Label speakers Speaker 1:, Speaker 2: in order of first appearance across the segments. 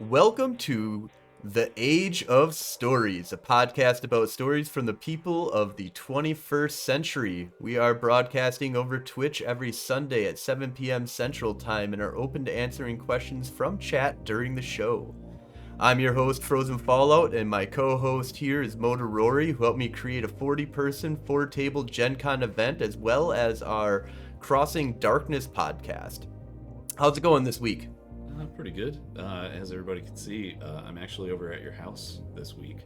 Speaker 1: Welcome to The Age of Stories, a podcast about stories from the people of the 21st century. We are broadcasting over Twitch every Sunday at 7 p.m. Central Time and are open to answering questions from chat during the show. I'm your host, Frozen Fallout, and my co-host here is Rory, who helped me create a 40-person, 4-table Gen Con event, as well as our Crossing Darkness podcast. How's it going this week?
Speaker 2: Pretty good. As everybody can see, I'm actually over at your house this week.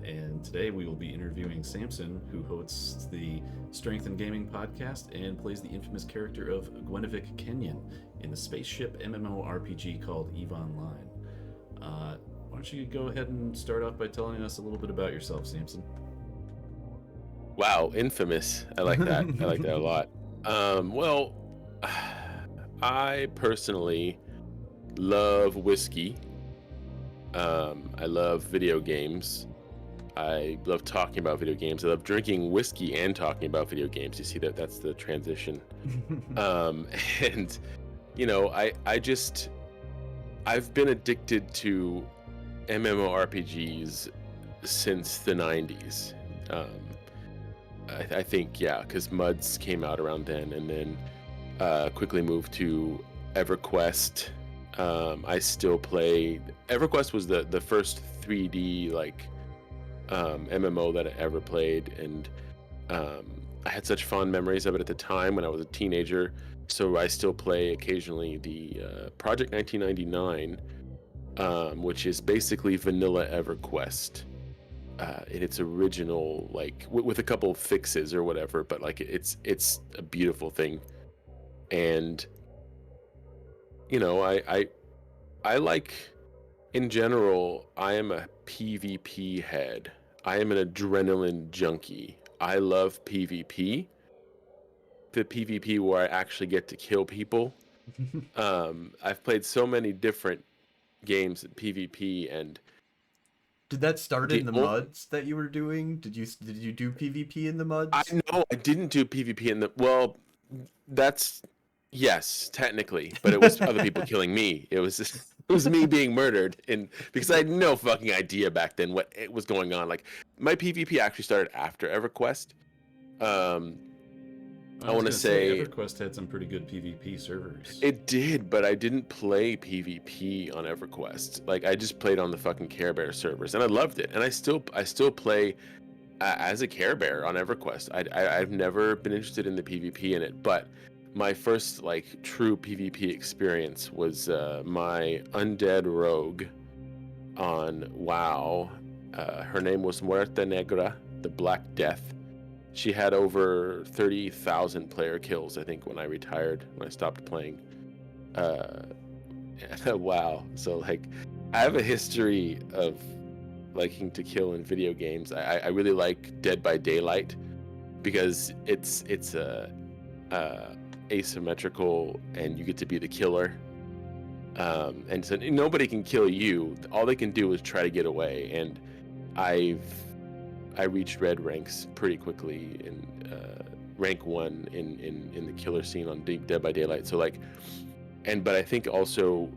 Speaker 2: And today we will be interviewing Samson, who hosts the Strength in Gaming podcast and plays the infamous character of Gwenevick Kenyon in the spaceship MMORPG called Eve Online. Why don't you go ahead and start off by telling us a little bit about yourself, Samson?
Speaker 3: Wow, infamous. I like that. I like that a lot. Well, I personally love whiskey. I love video games. I love talking about video games. I love drinking whiskey and talking about video games. You see that's the transition. And you know, I've been addicted to MMORPGs since the 90s. I think, yeah, because MUDs came out around then, and then quickly moved to EverQuest. I still play. EverQuest was the first 3D MMO that I ever played, and I had such fond memories of it at the time when I was a teenager. So I still play occasionally the Project 1999, which is basically vanilla EverQuest in its original, with a couple of fixes or whatever. But it's a beautiful thing, and you know, I like, in general, I am a PvP head. I am an adrenaline junkie. I love PvP. The PvP where I actually get to kill people. I've played so many different games at PvP, and
Speaker 1: did that start in the MUDs that you were doing? Did you do PvP in the MUDs?
Speaker 3: I know I didn't do PvP in the that's yes, technically, but it was other people killing me. It was me being murdered, and because I had no fucking idea back then what it was going on. Like, my PvP actually started after EverQuest. I want to say
Speaker 2: EverQuest had some pretty good PvP servers.
Speaker 3: It did, but I didn't play PvP on EverQuest. Like, I just played on the fucking Care Bear servers, and I loved it. And I still play as a Care Bear on EverQuest. I've never been interested in the PvP in it, but my first true PvP experience was my undead rogue on WoW. Her name was Muerte Negra, the Black Death. She had over 30,000 player kills, I think, when I retired, when I stopped playing. WoW. So I have a history of liking to kill in video games. I really like Dead by Daylight because it's asymmetrical, and you get to be the killer, and so nobody can kill you. All they can do is try to get away, and I reached red ranks pretty quickly in rank 1 in the killer scene on Dead by Daylight. So but I think also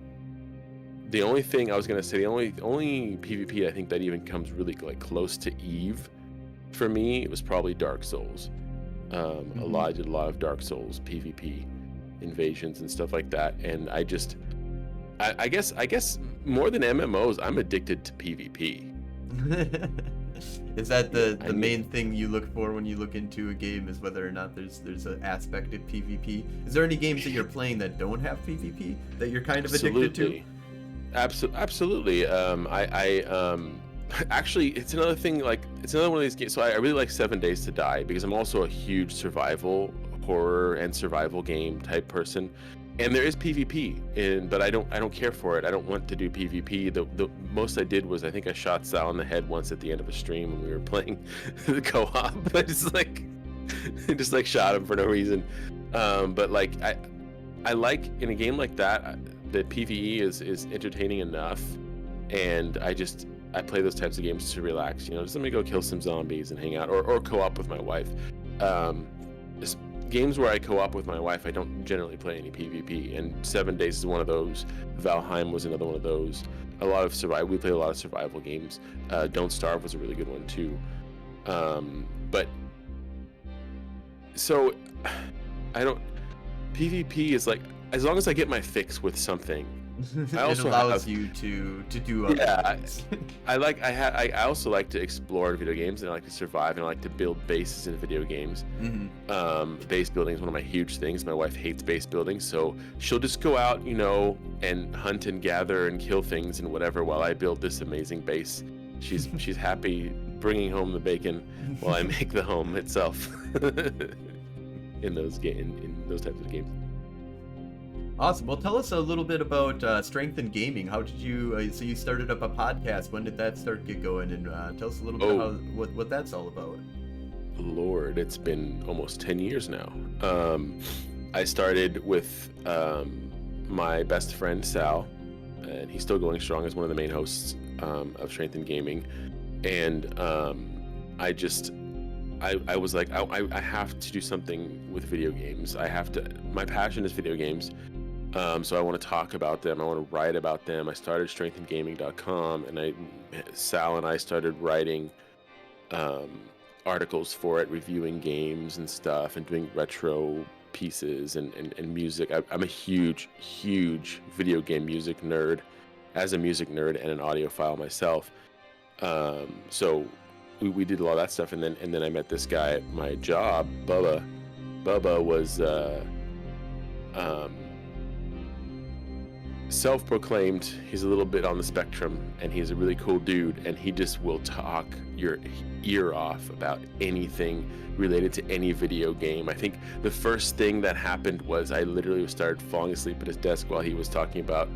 Speaker 3: the only thing I was gonna say, the only PvP I think that even comes really close to Eve for me, it was probably Dark Souls. I did a lot of Dark Souls PvP invasions and stuff like that, and I guess more than MMOs, I'm addicted to PvP.
Speaker 1: Is that the main thing you look for when you look into a game, is whether or not there's an aspect of PvP? Is there any games that you're playing that don't have PvP that you're kind of addicted to?
Speaker 3: Absolutely. Actually, it's another thing, it's another one of these games. So I really like 7 Days to Die because I'm also a huge survival horror and survival game type person, and there is PvP but I don't care for it. I don't want to do PvP. The most I did was, I think I shot Sal in the head once at the end of a stream when we were playing the co-op. I just shot him for no reason. But I like, in a game like that, the PvE is entertaining enough, and I play those types of games to relax. Just let me go kill some zombies and hang out, or co-op with my wife. games where I co-op with my wife, I don't generally play any PvP, and 7 Days is one of those. Valheim was another one of those. A lot of survival. We play a lot of survival games. Don't Starve was a really good one too. But so I don't. PvP is like, as long as I get my fix with something. I also
Speaker 1: it allows
Speaker 3: have,
Speaker 1: you to do other things.
Speaker 3: I also like to explore video games, and I like to survive, and I like to build bases in video games. Base building is one of my huge things. My wife hates base building, so she'll just go out, and hunt and gather and kill things and whatever while I build this amazing base. She's happy bringing home the bacon while I make the home itself. in those types of games.
Speaker 1: Awesome. Well, tell us a little bit about Strength in Gaming. How did you? So you started up a podcast. When did that start get going? And tell us a little bit what that's all about.
Speaker 3: Lord, it's been almost 10 years now. I started with my best friend Sal, and he's still going strong as one of the main hosts of Strength in Gaming. And I was like, I have to do something with video games. My passion is video games. So I want to talk about them. I want to write about them. I started strengthingaming.com, and Sal and I started writing articles for it, reviewing games and stuff, and doing retro pieces and music. I'm a huge video game music nerd, as a music nerd and an audiophile myself. So we did a lot of that stuff, and then I met this guy at my job, Bubba. Bubba was self-proclaimed. He's a little bit on the spectrum, and he's a really cool dude, and he just will talk your ear off about anything related to any video game. I think the first thing that happened was I literally started falling asleep at his desk while he was talking about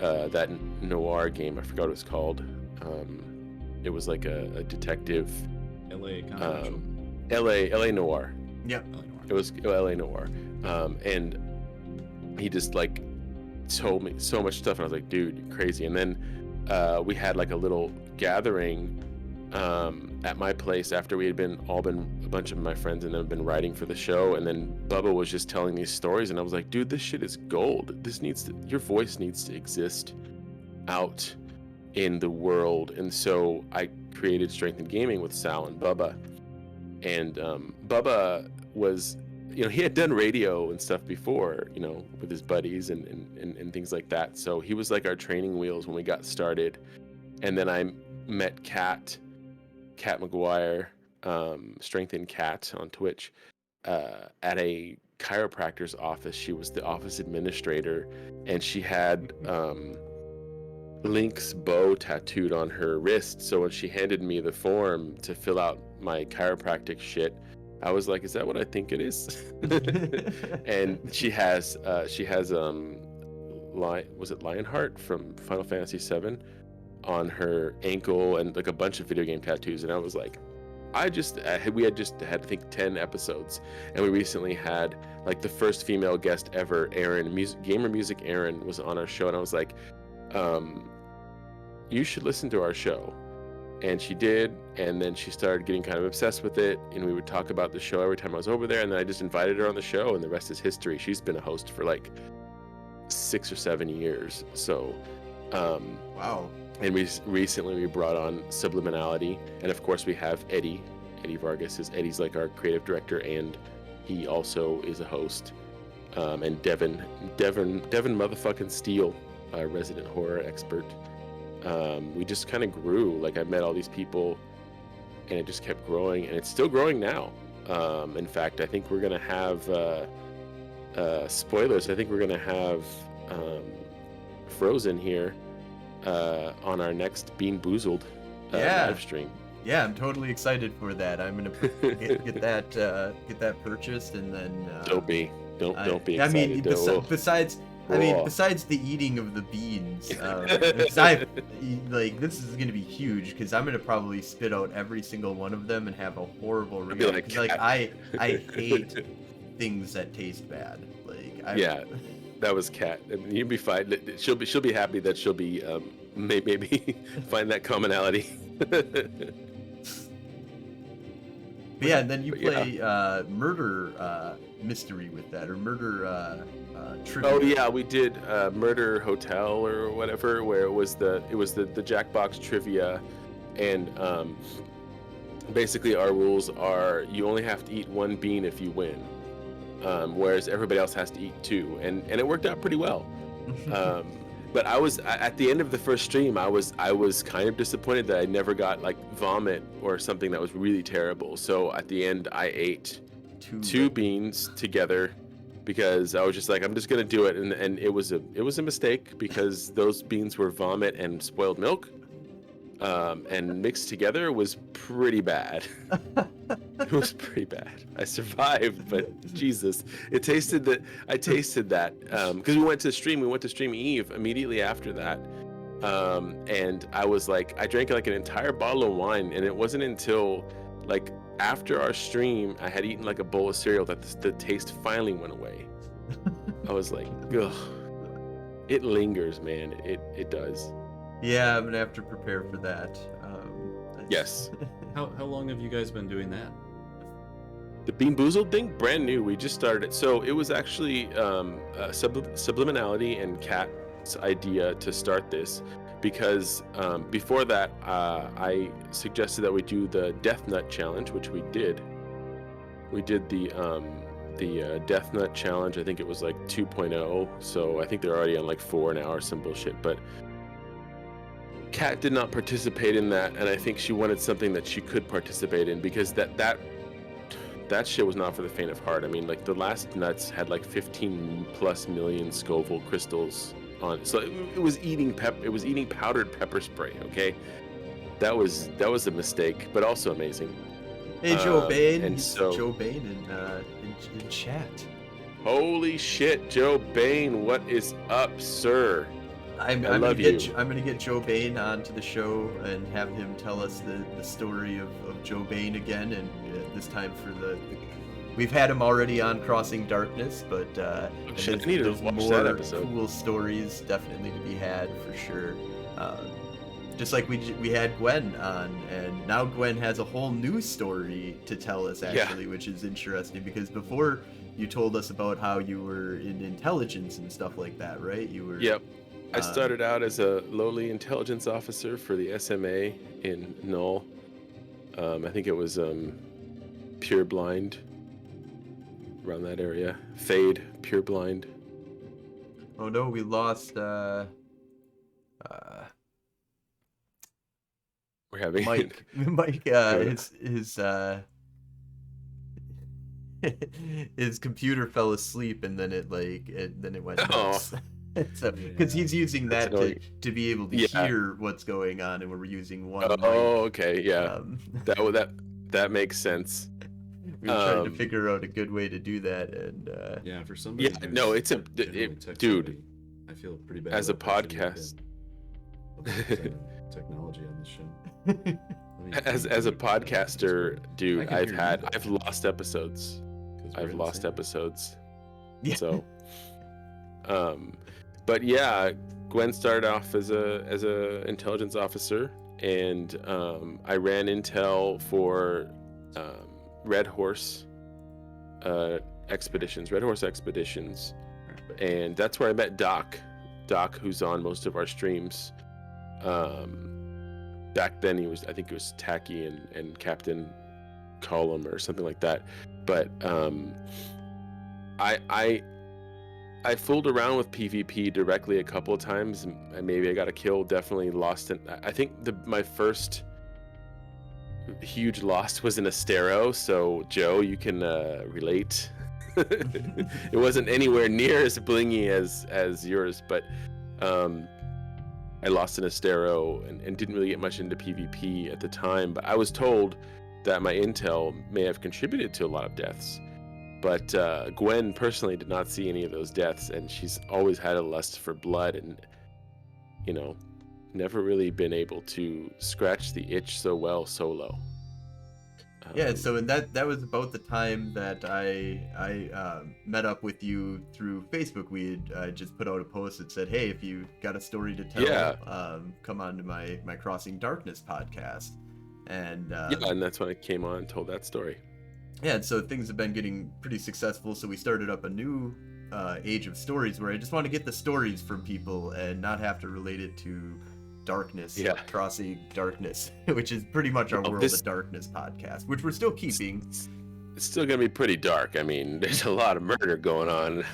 Speaker 3: that noir game. I forgot what it's called. It was like a detective.
Speaker 2: LA Confidential.
Speaker 3: LA Noir.
Speaker 1: Yeah.
Speaker 2: LA Noir.
Speaker 3: It was LA Noir. And he just like told me so much stuff, and I was like, dude, you're crazy. And then we had like a little gathering at my place after we had all been a bunch of my friends and then been writing for the show, and then Bubba was just telling these stories, and I was like, dude, this shit is gold. Your voice needs to exist out in the world. And so I created Strength in Gaming with Sal and Bubba, and Bubba was, he had done radio and stuff before, with his buddies and things like that. So he was like our training wheels when we got started. And then I met Kat McGuire, Strength in Kat on Twitch, at a chiropractor's office. She was the office administrator, and she had Link's bow tattooed on her wrist. So when she handed me the form to fill out my chiropractic shit, I was like, is that what I think it is? And she has Lionheart from Final Fantasy VII on her ankle, and like a bunch of video game tattoos. And I was like, we had just had, I think, 10 episodes, and we recently had like the first female guest ever, Erin, Gamer Music Erin, was on our show, and I was like, you should listen to our show. And she did, and then she started getting kind of obsessed with it, and we would talk about the show every time I was over there, and then I just invited her on the show, and the rest is history. She's been a host for like 6 or 7 years. So
Speaker 1: Wow.
Speaker 3: And recently we brought on Subliminality, and of course we have Eddie Vargas. Eddie's like our creative director, and he also is a host. And Devin motherfucking Steele, our resident horror expert. We just kind of grew. Like, I met all these people, and it just kept growing, and it's still growing now. In fact, I think we're gonna have spoilers. I think we're gonna have Frozen here on our next Bean Boozled live stream.
Speaker 1: Yeah, I'm totally excited for that. I'm gonna get that purchased, and then
Speaker 3: Don't be excited.
Speaker 1: I mean, besides the eating of the beans, because this is gonna be huge, because I'm gonna probably spit out every single one of them and have a horrible reaction. Like I hate things that taste bad.
Speaker 3: Yeah, that was Kat. I mean, you'll be fine. She'll be happy that she'll be
Speaker 1: maybe
Speaker 3: find that commonality.
Speaker 1: But But yeah, and then you
Speaker 3: But
Speaker 1: play murder mystery with that, or murder trivia.
Speaker 3: Oh yeah, we did Murder Hotel or whatever, where it was the Jackbox trivia, and basically our rules are you only have to eat one bean if you win, whereas everybody else has to eat two, and it worked out pretty well. But I was at the end of the first stream, I was kind of disappointed that I never got like vomit or something that was really terrible. So at the end, I ate two beans together because I was just like, I'm just gonna do it, and it was a mistake because those beans were vomit and spoiled milk, and mixed together was pretty bad. It was pretty bad. I survived, but Jesus, I tasted that because we went to stream Eve immediately after that, and I was like, I drank like an entire bottle of wine, and it wasn't until like after our stream I had eaten like a bowl of cereal that the taste finally went away. I was like, ugh, it lingers, man. It does.
Speaker 1: Yeah, I'm gonna have to prepare for that.
Speaker 3: Yes.
Speaker 2: How long have you guys been doing that?
Speaker 3: The Bean Boozled thing, brand new. We just started it. So it was actually Subliminality and Kat's idea to start this, because before that, I suggested that we do the Death Nut Challenge, which we did. We did the Death Nut Challenge. I think it was like 2.0. So I think they're already on like 4 now or some bullshit. But Kat did not participate in that, and I think she wanted something that she could participate in, because that shit was not for the faint of heart. I mean, like the last nuts had like 15+ million Scoville crystals on it. So it was eating powdered pepper spray, okay? That was a mistake, but also amazing.
Speaker 1: Hey, Joe Bain.
Speaker 3: And so
Speaker 1: Joe Bain in chat.
Speaker 3: Holy shit, Joe Bain, what is up, sir?
Speaker 1: I'm gonna get Joe Bain onto the show and have him tell us the story of Joe Bain again, and this time for the we've had him already on Crossing Darkness, but
Speaker 3: I need to watch
Speaker 1: more
Speaker 3: that episode.
Speaker 1: Cool stories definitely to be had for sure. Just like we had Gwen on, and now Gwen has a whole new story to tell us actually, which is interesting, because before you told us about how you were in intelligence and stuff like that, right? You were.
Speaker 3: Yep. I started out as a lowly intelligence officer for the SMA in Null. I think it was Pure Blind, around that area. Fade, Pure Blind.
Speaker 1: Oh no, we lost
Speaker 3: We're having
Speaker 1: Mike. Mike, his computer fell asleep, and then it went nuts. So, because he's using that to be able to hear what's going on, and we're using one mic.
Speaker 3: Okay, yeah. That makes sense.
Speaker 1: We were trying to figure out a good way to do that, and
Speaker 2: yeah, for somebody.
Speaker 3: Yeah, no, dude.
Speaker 2: I feel pretty bad.
Speaker 3: As a podcast,
Speaker 2: technology on this show.
Speaker 3: As a podcaster, dude, I've lost episodes.
Speaker 1: Yeah.
Speaker 3: So, but yeah, Gwen started off as a intelligence officer, and I ran intel for Red Horse expeditions, and that's where I met Doc, who's on most of our streams. Back then I think it was Tacky and Captain Column or something like that. But I fooled around with PvP directly a couple of times, and maybe I got a kill. Definitely lost it. I think my first huge loss was in Astero, so Joe, you can relate. It wasn't anywhere near as blingy as yours, but I lost in Astero and didn't really get much into PvP at the time. But I was told that my intel may have contributed to a lot of deaths. But Gwen personally did not see any of those deaths, and she's always had a lust for blood, and never really been able to scratch the itch so well solo.
Speaker 1: Yeah, so and that was about the time that I met up with you through Facebook. We had just put out a post that said, "Hey, if you got a story to tell, come on to my Crossing Darkness podcast." And
Speaker 3: and that's when I came on and told that story.
Speaker 1: Yeah, and so things have been getting pretty successful. So we started up a new Age of Stories where I just want to get the stories from people and not have to relate it to darkness,
Speaker 3: Yeah.
Speaker 1: crossing darkness, which is pretty much our
Speaker 3: Well,
Speaker 1: World
Speaker 3: this-
Speaker 1: of Darkness podcast, which we're still keeping.
Speaker 3: It's still gonna be pretty dark. I mean, there's a lot of murder going on.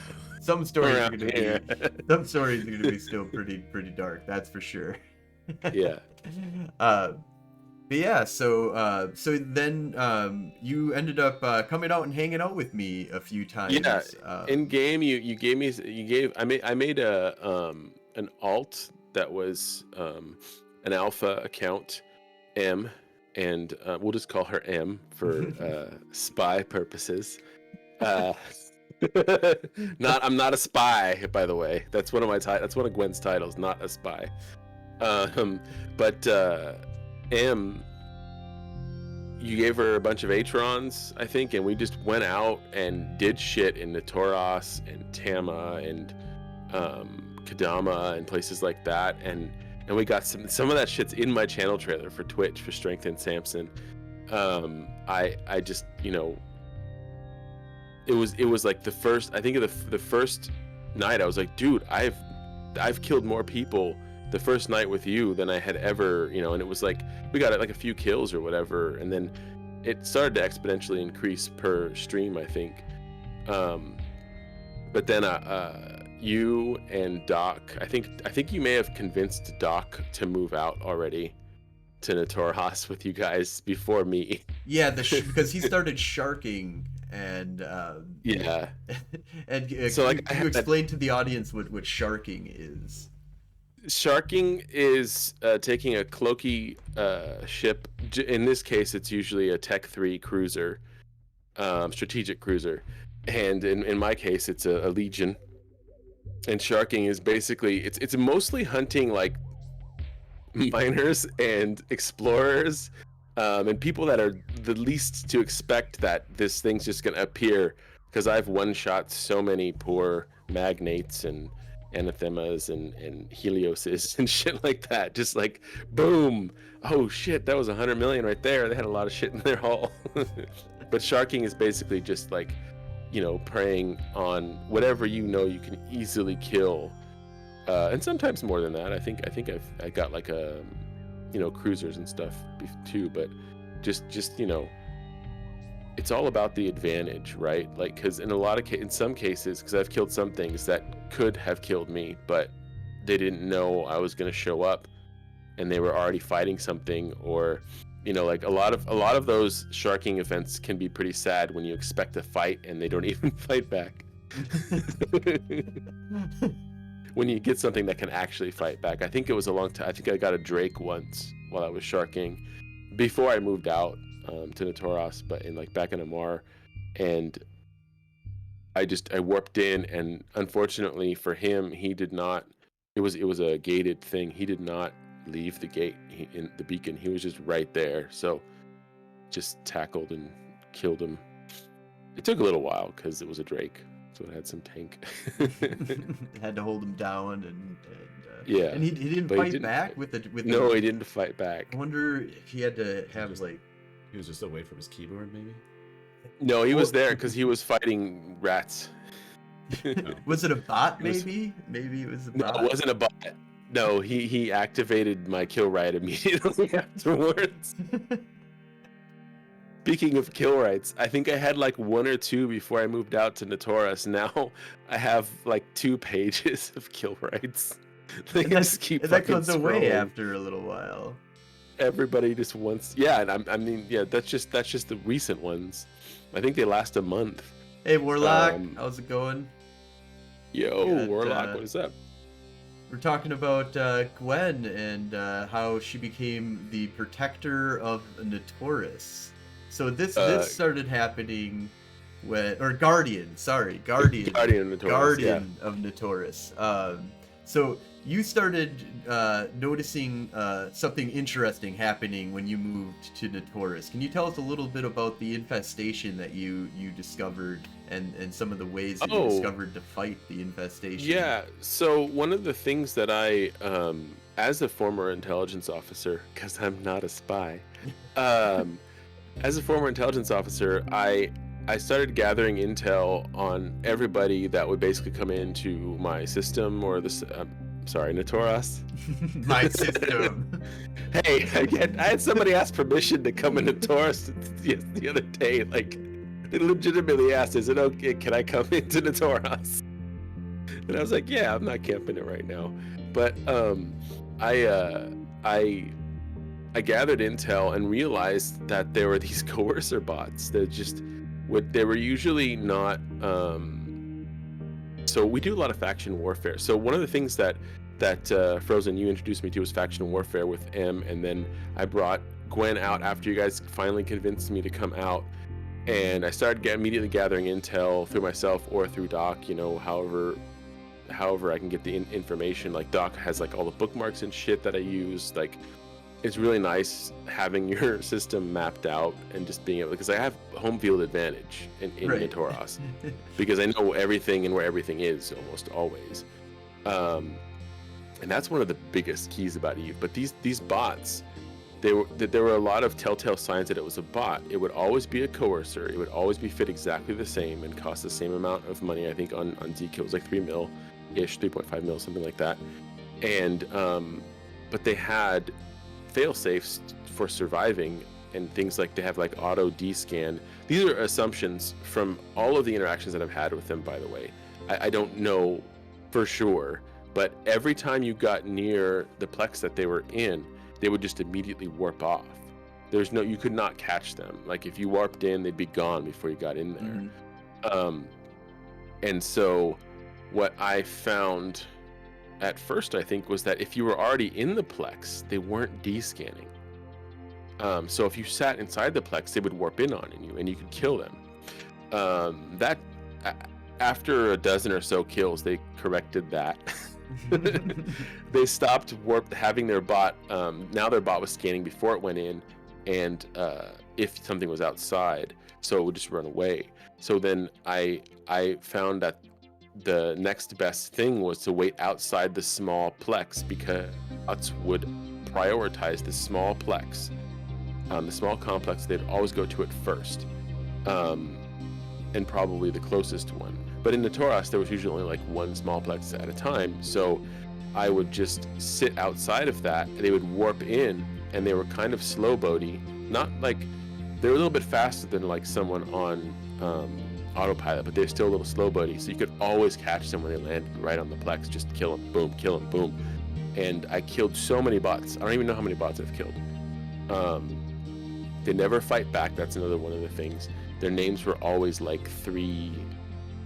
Speaker 1: Some stories are
Speaker 3: around
Speaker 1: going to
Speaker 3: here.
Speaker 1: be some stories are going to be still pretty dark. That's for sure.
Speaker 3: Yeah.
Speaker 1: But yeah, so then you ended up coming out and hanging out with me a few times.
Speaker 3: Yeah. In game, I made a an alt that was an alpha account, M, and we'll just call her M for spy purposes. I'm not a spy, by the way. That's one of that's one of Gwen's titles, not a spy. But M, you gave her a bunch of Atrons, I think, and we just went out and did shit in Notoras and Tama and Kadama and places like that, and we got some of that shit's in my channel trailer for Twitch for Strength and Samson. I just, you know, it was like the first, I think of the first night I was like, dude, I've killed more people the first night with you than I had ever, you know, and it was like we got like a few kills or whatever, and then it started to exponentially increase per stream, I think. But then you and Doc, I think you may have convinced Doc to move out already to Notoras with you guys before me.
Speaker 1: Yeah, because he started sharking and
Speaker 3: Yeah.
Speaker 1: and
Speaker 3: So, like,
Speaker 1: you explain to the audience what sharking is.
Speaker 3: Sharking is taking a cloaky ship. In this case, it's usually a Tech 3 cruiser, strategic cruiser, and in my case, it's a Legion. And sharking is basically it's mostly hunting like miners and explorers, and people that are the least to expect that this thing's just gonna appear. Because I've one-shot so many poor magnates and anathemas and helioses and shit like that, just like boom, oh shit, that was 100 million right there. They had a lot of shit in their hull. But sharking is basically just like, you know, preying on whatever you know you can easily kill, and sometimes more than that. I think I got like a, you know, cruisers and stuff too, but just you know, it's all about the advantage, right? Like, because in some cases, because I've killed some things that could have killed me, but they didn't know I was going to show up, and they were already fighting something, or, you know, like a lot of those sharking events can be pretty sad when you expect a fight and they don't even fight back. When you get something that can actually fight back. I think it was a long time. I think I got a Drake once while I was sharking before I moved out to Notoras, but back in Amar, and I warped in, and unfortunately for him, he did not. It was a gated thing. He did not leave the gate in the beacon. He was just right there. So just tackled and killed him. It took a little while because it was a Drake, so it had some tank.
Speaker 1: Had to hold him down and
Speaker 3: yeah.
Speaker 1: And he didn't fight back with the.
Speaker 3: No, he didn't fight back.
Speaker 1: I wonder if he had to have
Speaker 2: He was just away from his keyboard, maybe?
Speaker 3: No, he was there because he was fighting rats.
Speaker 1: Was it a bot, maybe? Maybe it was a bot.
Speaker 3: No, it wasn't a bot. No, he activated my kill right immediately afterwards. Speaking of kill rights, I think I had like one or two before I moved out to Notoras. Now I have like 2 pages of kill rights.
Speaker 1: That goes away after a little while.
Speaker 3: Everybody just wants, yeah, and I mean, yeah, that's just the recent ones. I think they last a month.
Speaker 1: Hey, Warlock, how's it going?
Speaker 3: Yo, Warlock, what is up?
Speaker 1: We're talking about Gwen and how she became the protector of Notoras. So this started happening when, or Guardian of Notoras. So you started noticing something interesting happening when you moved to Notoras. Can you tell us a little bit about the infestation that you discovered and some of the ways that you discovered to fight the infestation?
Speaker 3: Yeah, so one of the things that I, as a former intelligence officer, because I'm not a spy, as a former intelligence officer, I started gathering intel on everybody that would basically come into my system or this. Sorry, Notoras.
Speaker 1: My system.
Speaker 3: Hey, I had somebody ask permission to come into Taurus the other day. Like, they legitimately asked, "Is it okay? Can I come into the Taurus?" And I was like, "Yeah, I'm not camping it right now." But I gathered intel and realized that there were these coercer bots that just they were usually not. So we do a lot of faction warfare. So one of the things that Frozen, you introduced me to was faction warfare with M, and then I brought Gwen out after you guys finally convinced me to come out, and I started immediately gathering intel through myself or through Doc, however I can get the information. Like, Doc has like all the bookmarks and shit that I use. Like, it's really nice having your system mapped out and just being able, because I have home field advantage in
Speaker 1: Right.
Speaker 3: Notoras because I know everything and where everything is almost always. And that's one of the biggest keys about Eve. But these bots, there were a lot of telltale signs that it was a bot. It would always be a coercer. It would always be fit exactly the same and cost the same amount of money. I think on Zk it was like 3 mil-ish, 3.5 mil, something like that. And but they had fail safes for surviving and things like they have like auto descan. These are assumptions from all of the interactions that I've had with them, by the way. I don't know for sure. But every time you got near the plex that they were in, they would just immediately warp off. You could not catch them. Like, if you warped in, they'd be gone before you got in there.
Speaker 1: Mhm.
Speaker 3: And so what I found at first, I think, was that if you were already in the plex, they weren't descanning. So if you sat inside the plex, they would warp in on you and you could kill them. After a dozen or so kills, they corrected that. They stopped having their bot. Now their bot was scanning before it went in, and if something was outside, so it would just run away. So then I found that the next best thing was to wait outside the small plex, because bots would prioritize the small plex, the small complex. They'd always go to it first, and probably the closest one. But in Notoras, there was usually only like one small plex at a time, so I would just sit outside of that, and they would warp in, and they were kind of slow boaty. Not like, they were a little bit faster than like someone on autopilot, but they're still a little slow boaty, so you could always catch them when they landed right on the plex. Just kill them, boom, kill them, boom. And I killed so many bots. I don't even know how many bots I've killed. They never fight back. That's another one of the things. Their names were always like 3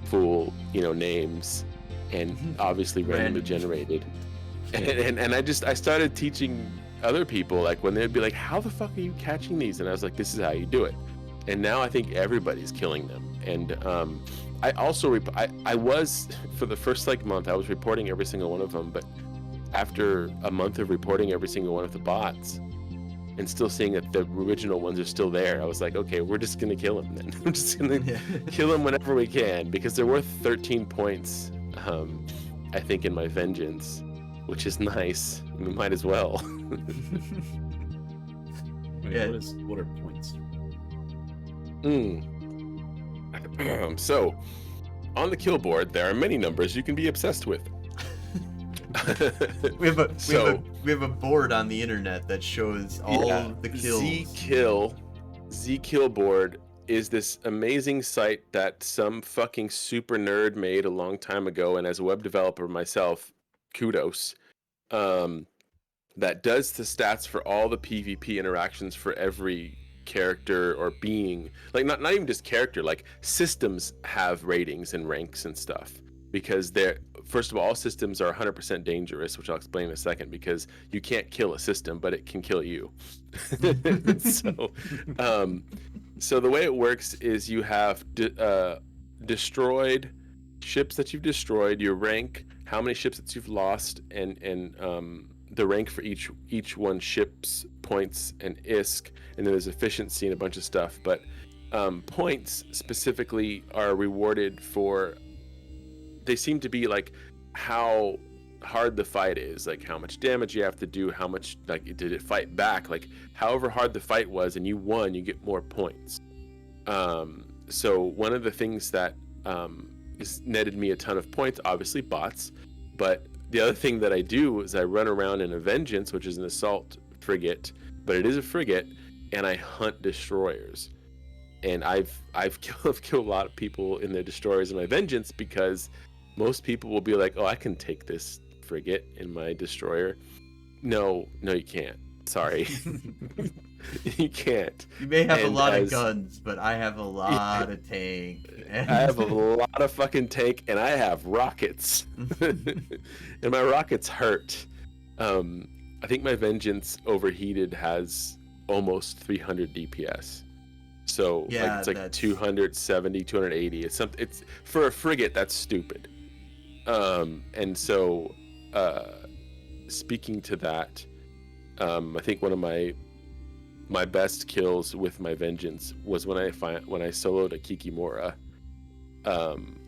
Speaker 3: full, names, and obviously randomly generated. And I started teaching other people, like, when they'd be like, "How the fuck are you catching these?" And I was like, "This is how you do it." And now I think everybody's killing them. And I also I was, for the first like month, I was reporting every single one of them, but after a month of reporting every single one of the bots and still seeing that the original ones are still there, I was like, okay, we're just gonna kill them then. I'm just gonna kill them whenever we can, because they're worth 13 points, I think, in my vengeance, which is nice. We might as well.
Speaker 2: Wait,
Speaker 1: Yeah.
Speaker 2: what are points?
Speaker 3: So, on the kill board, there are many numbers you can be obsessed with.
Speaker 1: We have a board on the internet that shows all the kills.
Speaker 3: Z-Kill board is this amazing site that some fucking super nerd made a long time ago, and as a web developer myself, kudos. That does the stats for all the PvP interactions for every character or being. Like, not even just character, like systems have ratings and ranks and stuff, because they're, first of all systems are 100% dangerous, which I'll explain in a second, because you can't kill a system, but it can kill you. So the way it works is you have destroyed ships that you've destroyed, your rank, how many ships that you've lost, and the rank for each one, ships, points, and ISK, and then there's efficiency and a bunch of stuff. But points specifically are rewarded for, they seem to be like how hard the fight is, like how much damage you have to do, how much like did it fight back, like however hard the fight was, and you won, you get more points. So one of the things that netted me a ton of points, obviously bots, but the other thing that I do is I run around in a Vengeance, which is an assault frigate, but it is a frigate, and I hunt destroyers. And I've killed a lot of people in their destroyers in my Vengeance, because most people will be like, oh, I can take this frigate in my destroyer. No, you can't. Sorry. You can't.
Speaker 1: You may have a lot of guns, but I have a lot of tank.
Speaker 3: I have a lot of fucking tank, and I have rockets. And my rockets hurt. I think my Vengeance overheated has almost 300 DPS. So
Speaker 1: yeah,
Speaker 3: it's like 270, 280. It's something. It's for a frigate, that's stupid. And so speaking to that, I think one of my best kills with my Vengeance was when I soloed a Kikimora.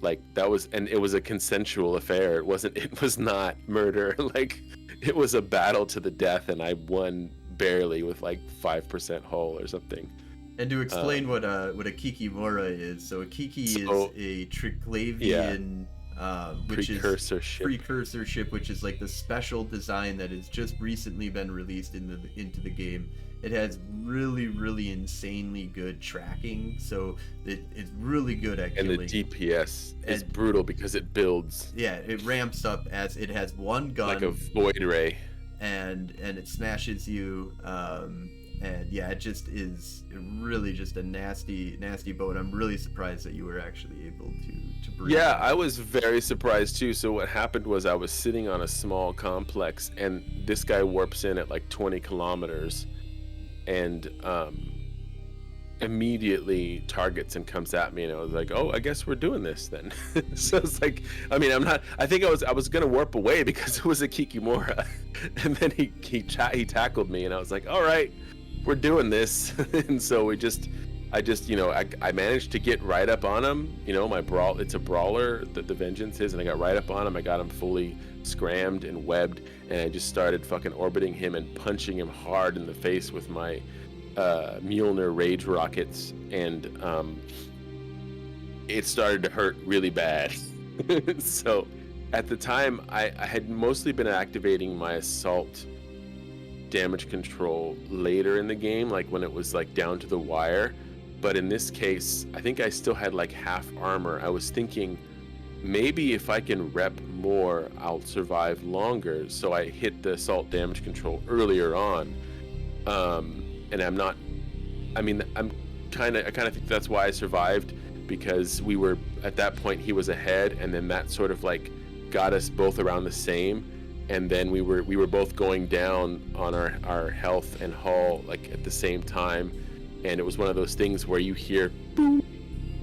Speaker 3: Like that was, and it was a consensual affair. It was not murder. Like it was a battle to the death, and I won barely with like 5% hull or something.
Speaker 1: And to explain what a Kikimora is, so a Kiki is a Triclavian, which
Speaker 3: precursor
Speaker 1: ship, which is like the special design that has just recently been released into the game. It has really, really insanely good tracking, so it's really good at killing.
Speaker 3: And the DPS is brutal because it builds.
Speaker 1: Yeah, it ramps up as it has one gun,
Speaker 3: like a void ray,
Speaker 1: and it smashes you. And yeah, it just is really just a nasty boat. I'm really surprised that you were actually able to breathe.
Speaker 3: Yeah, I was very surprised too. So what happened was I was sitting on a small complex, and this guy warps in at like 20 kilometers, and immediately targets and comes at me, and I was like, oh, I guess we're doing this then. So it's like, I mean, I think I was gonna warp away because it was a Kikimora, and then he tackled me, and I was like, all right, we're doing this. And so I just I managed to get right up on him. It's a brawler that the Vengeance is, and I got right up on him. I got him fully scrammed and webbed, and I just started fucking orbiting him and punching him hard in the face with my Mjolnir rage rockets, and it started to hurt really bad. So at the time I had mostly been activating my assault damage control later in the game, like when it was like down to the wire. But in this case, I think I still had like half armor. I was thinking maybe if I can rep more, I'll survive longer. So I hit the assault damage control earlier on. And I kind of think that's why I survived, because we were at that point, he was ahead, and then that sort of like got us both around the same. And then we were both going down on our health and hull like at the same time, and it was one of those things where you hear boop,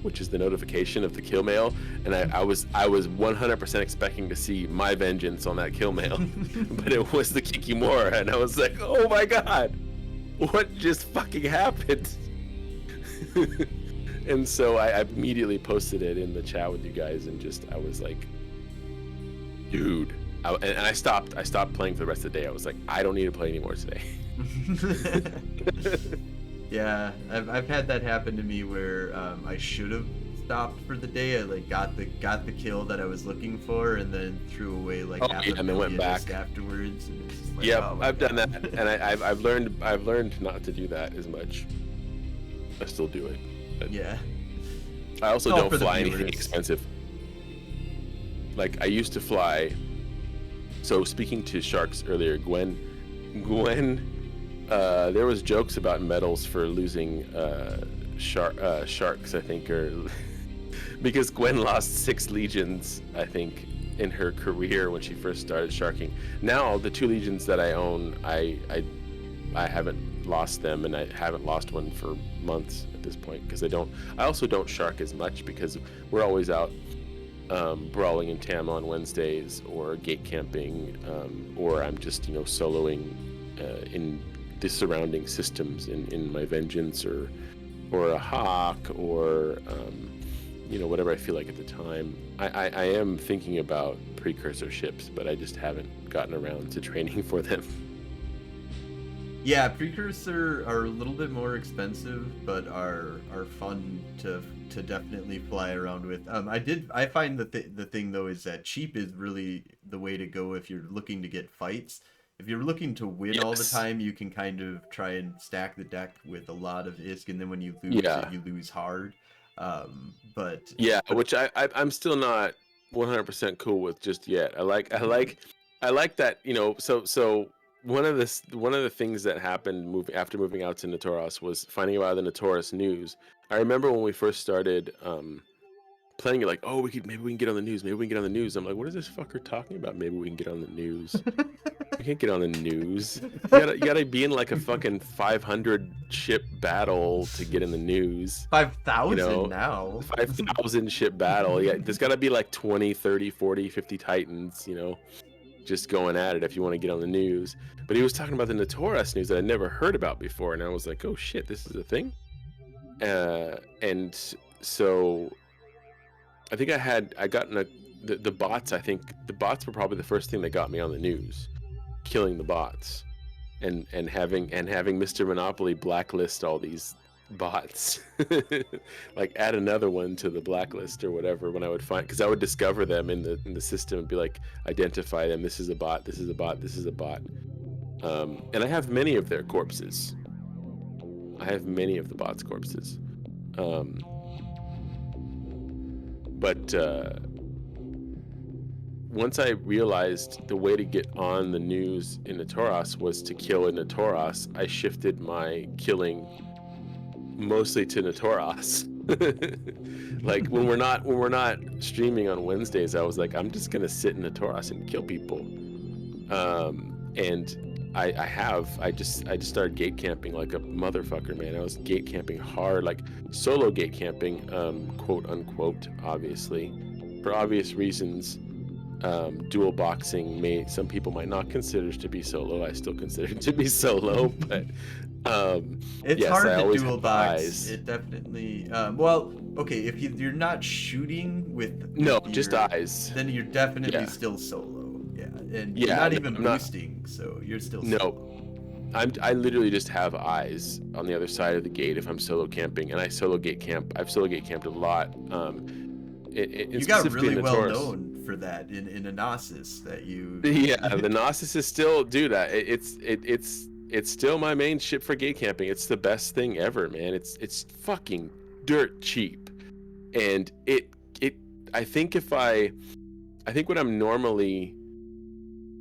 Speaker 3: which is the notification of the kill mail, and I was 100% expecting to see my Vengeance on that kill mail, but it was the Kikimora, and I was like, oh my god, what just fucking happened? And so I immediately posted it in the chat with you guys, and I was like, dude. And I stopped playing for the rest of the day. I was like, I don't need to play anymore today.
Speaker 1: Yeah, I've had that happen to me where I should have stopped for the day. I like got the kill that I was looking for, and then threw away like half a
Speaker 3: and then went back
Speaker 1: afterwards. And it's just like,
Speaker 3: yeah, I've done that, and I've learned not to do that as much. I still do it. But
Speaker 1: yeah.
Speaker 3: I also don't fly anything expensive. Like I used to fly. So speaking to sharks earlier, Gwen, there was jokes about medals for losing sharks, I think, or because Gwen lost 6 legions, I think, in her career when she first started sharking. Now the 2 legions that I own, I haven't lost them, and I haven't lost one for months at this point, because I also don't shark as much because we're always out brawling in Tam on Wednesdays, or gate camping, or I'm just soloing in the surrounding systems in my Vengeance, or a Hawk, or whatever I feel like at the time. I am thinking about precursor ships, but I just haven't gotten around to training for them.
Speaker 1: Yeah, precursor are a little bit more expensive, but are fun to definitely fly around with. I find the thing though is that cheap is really the way to go if you're looking to get fights. If you're looking to win all the
Speaker 3: Yes.
Speaker 1: time, you can kind of try and stack the deck with a lot of ISK, and then when you lose
Speaker 3: Yeah.
Speaker 1: it, you lose hard. But
Speaker 3: Which I'm still not 100% cool with just yet. I like that, so one of the things that happened after moving out to Notoras was finding out the Notoras news. I remember when we first started playing it, like, oh, maybe we can get on the news. Maybe we can get on the news. I'm like, what is this fucker talking about? Maybe we can get on the news. We can't get on the news. You gotta be in like a fucking 500 ship battle to get in the news.
Speaker 1: 5,000 now.
Speaker 3: 5,000 ship battle. Yeah, there's gotta be like 20, 30, 40, 50 titans, just going at it if you want to get on the news. But he was talking about the Notoras news that I'd never heard about before, and I was like, oh shit, this is a thing. And so I think I got in the bots. I think the bots were probably the first thing that got me on the news, killing the bots, and having Mr. Monopoly blacklist all these bots, like add another one to the blacklist or whatever. When I would find, because I would discover them in the system and be like, identify them. This is a bot. This is a bot. This is a bot. And I have many of their corpses. I have many of the bots' corpses. But once I realized the way to get on the news in Notoras was to kill in Notoras, I shifted my killing mostly to Notoras. Like when we're not streaming on Wednesdays, I was like, I'm just gonna sit in Notoras and kill people. And I just started gate camping like a motherfucker, man. I was gate camping hard, like solo gate camping, quote unquote, obviously, for obvious reasons. Dual boxing some people might not consider to be solo. I still consider it to be solo, but
Speaker 1: it's
Speaker 3: yes,
Speaker 1: hard
Speaker 3: I
Speaker 1: to dual box.
Speaker 3: eyes.
Speaker 1: It definitely well, okay, if you're not shooting with
Speaker 3: just eyes,
Speaker 1: then you're definitely still solo. Yeah, and
Speaker 3: yeah,
Speaker 1: you're not even
Speaker 3: I'm
Speaker 1: boosting, so you're still solo.
Speaker 3: I literally just have eyes on the other side of the gate if I'm solo camping, and I solo gate camp. I've solo gate camped a lot.
Speaker 1: You got really well known for that in Anasis that you.
Speaker 3: Yeah, the Gnosis is still, dude. It's still my main ship for gate camping. It's the best thing ever, man. It's fucking dirt cheap, and I think when I'm normally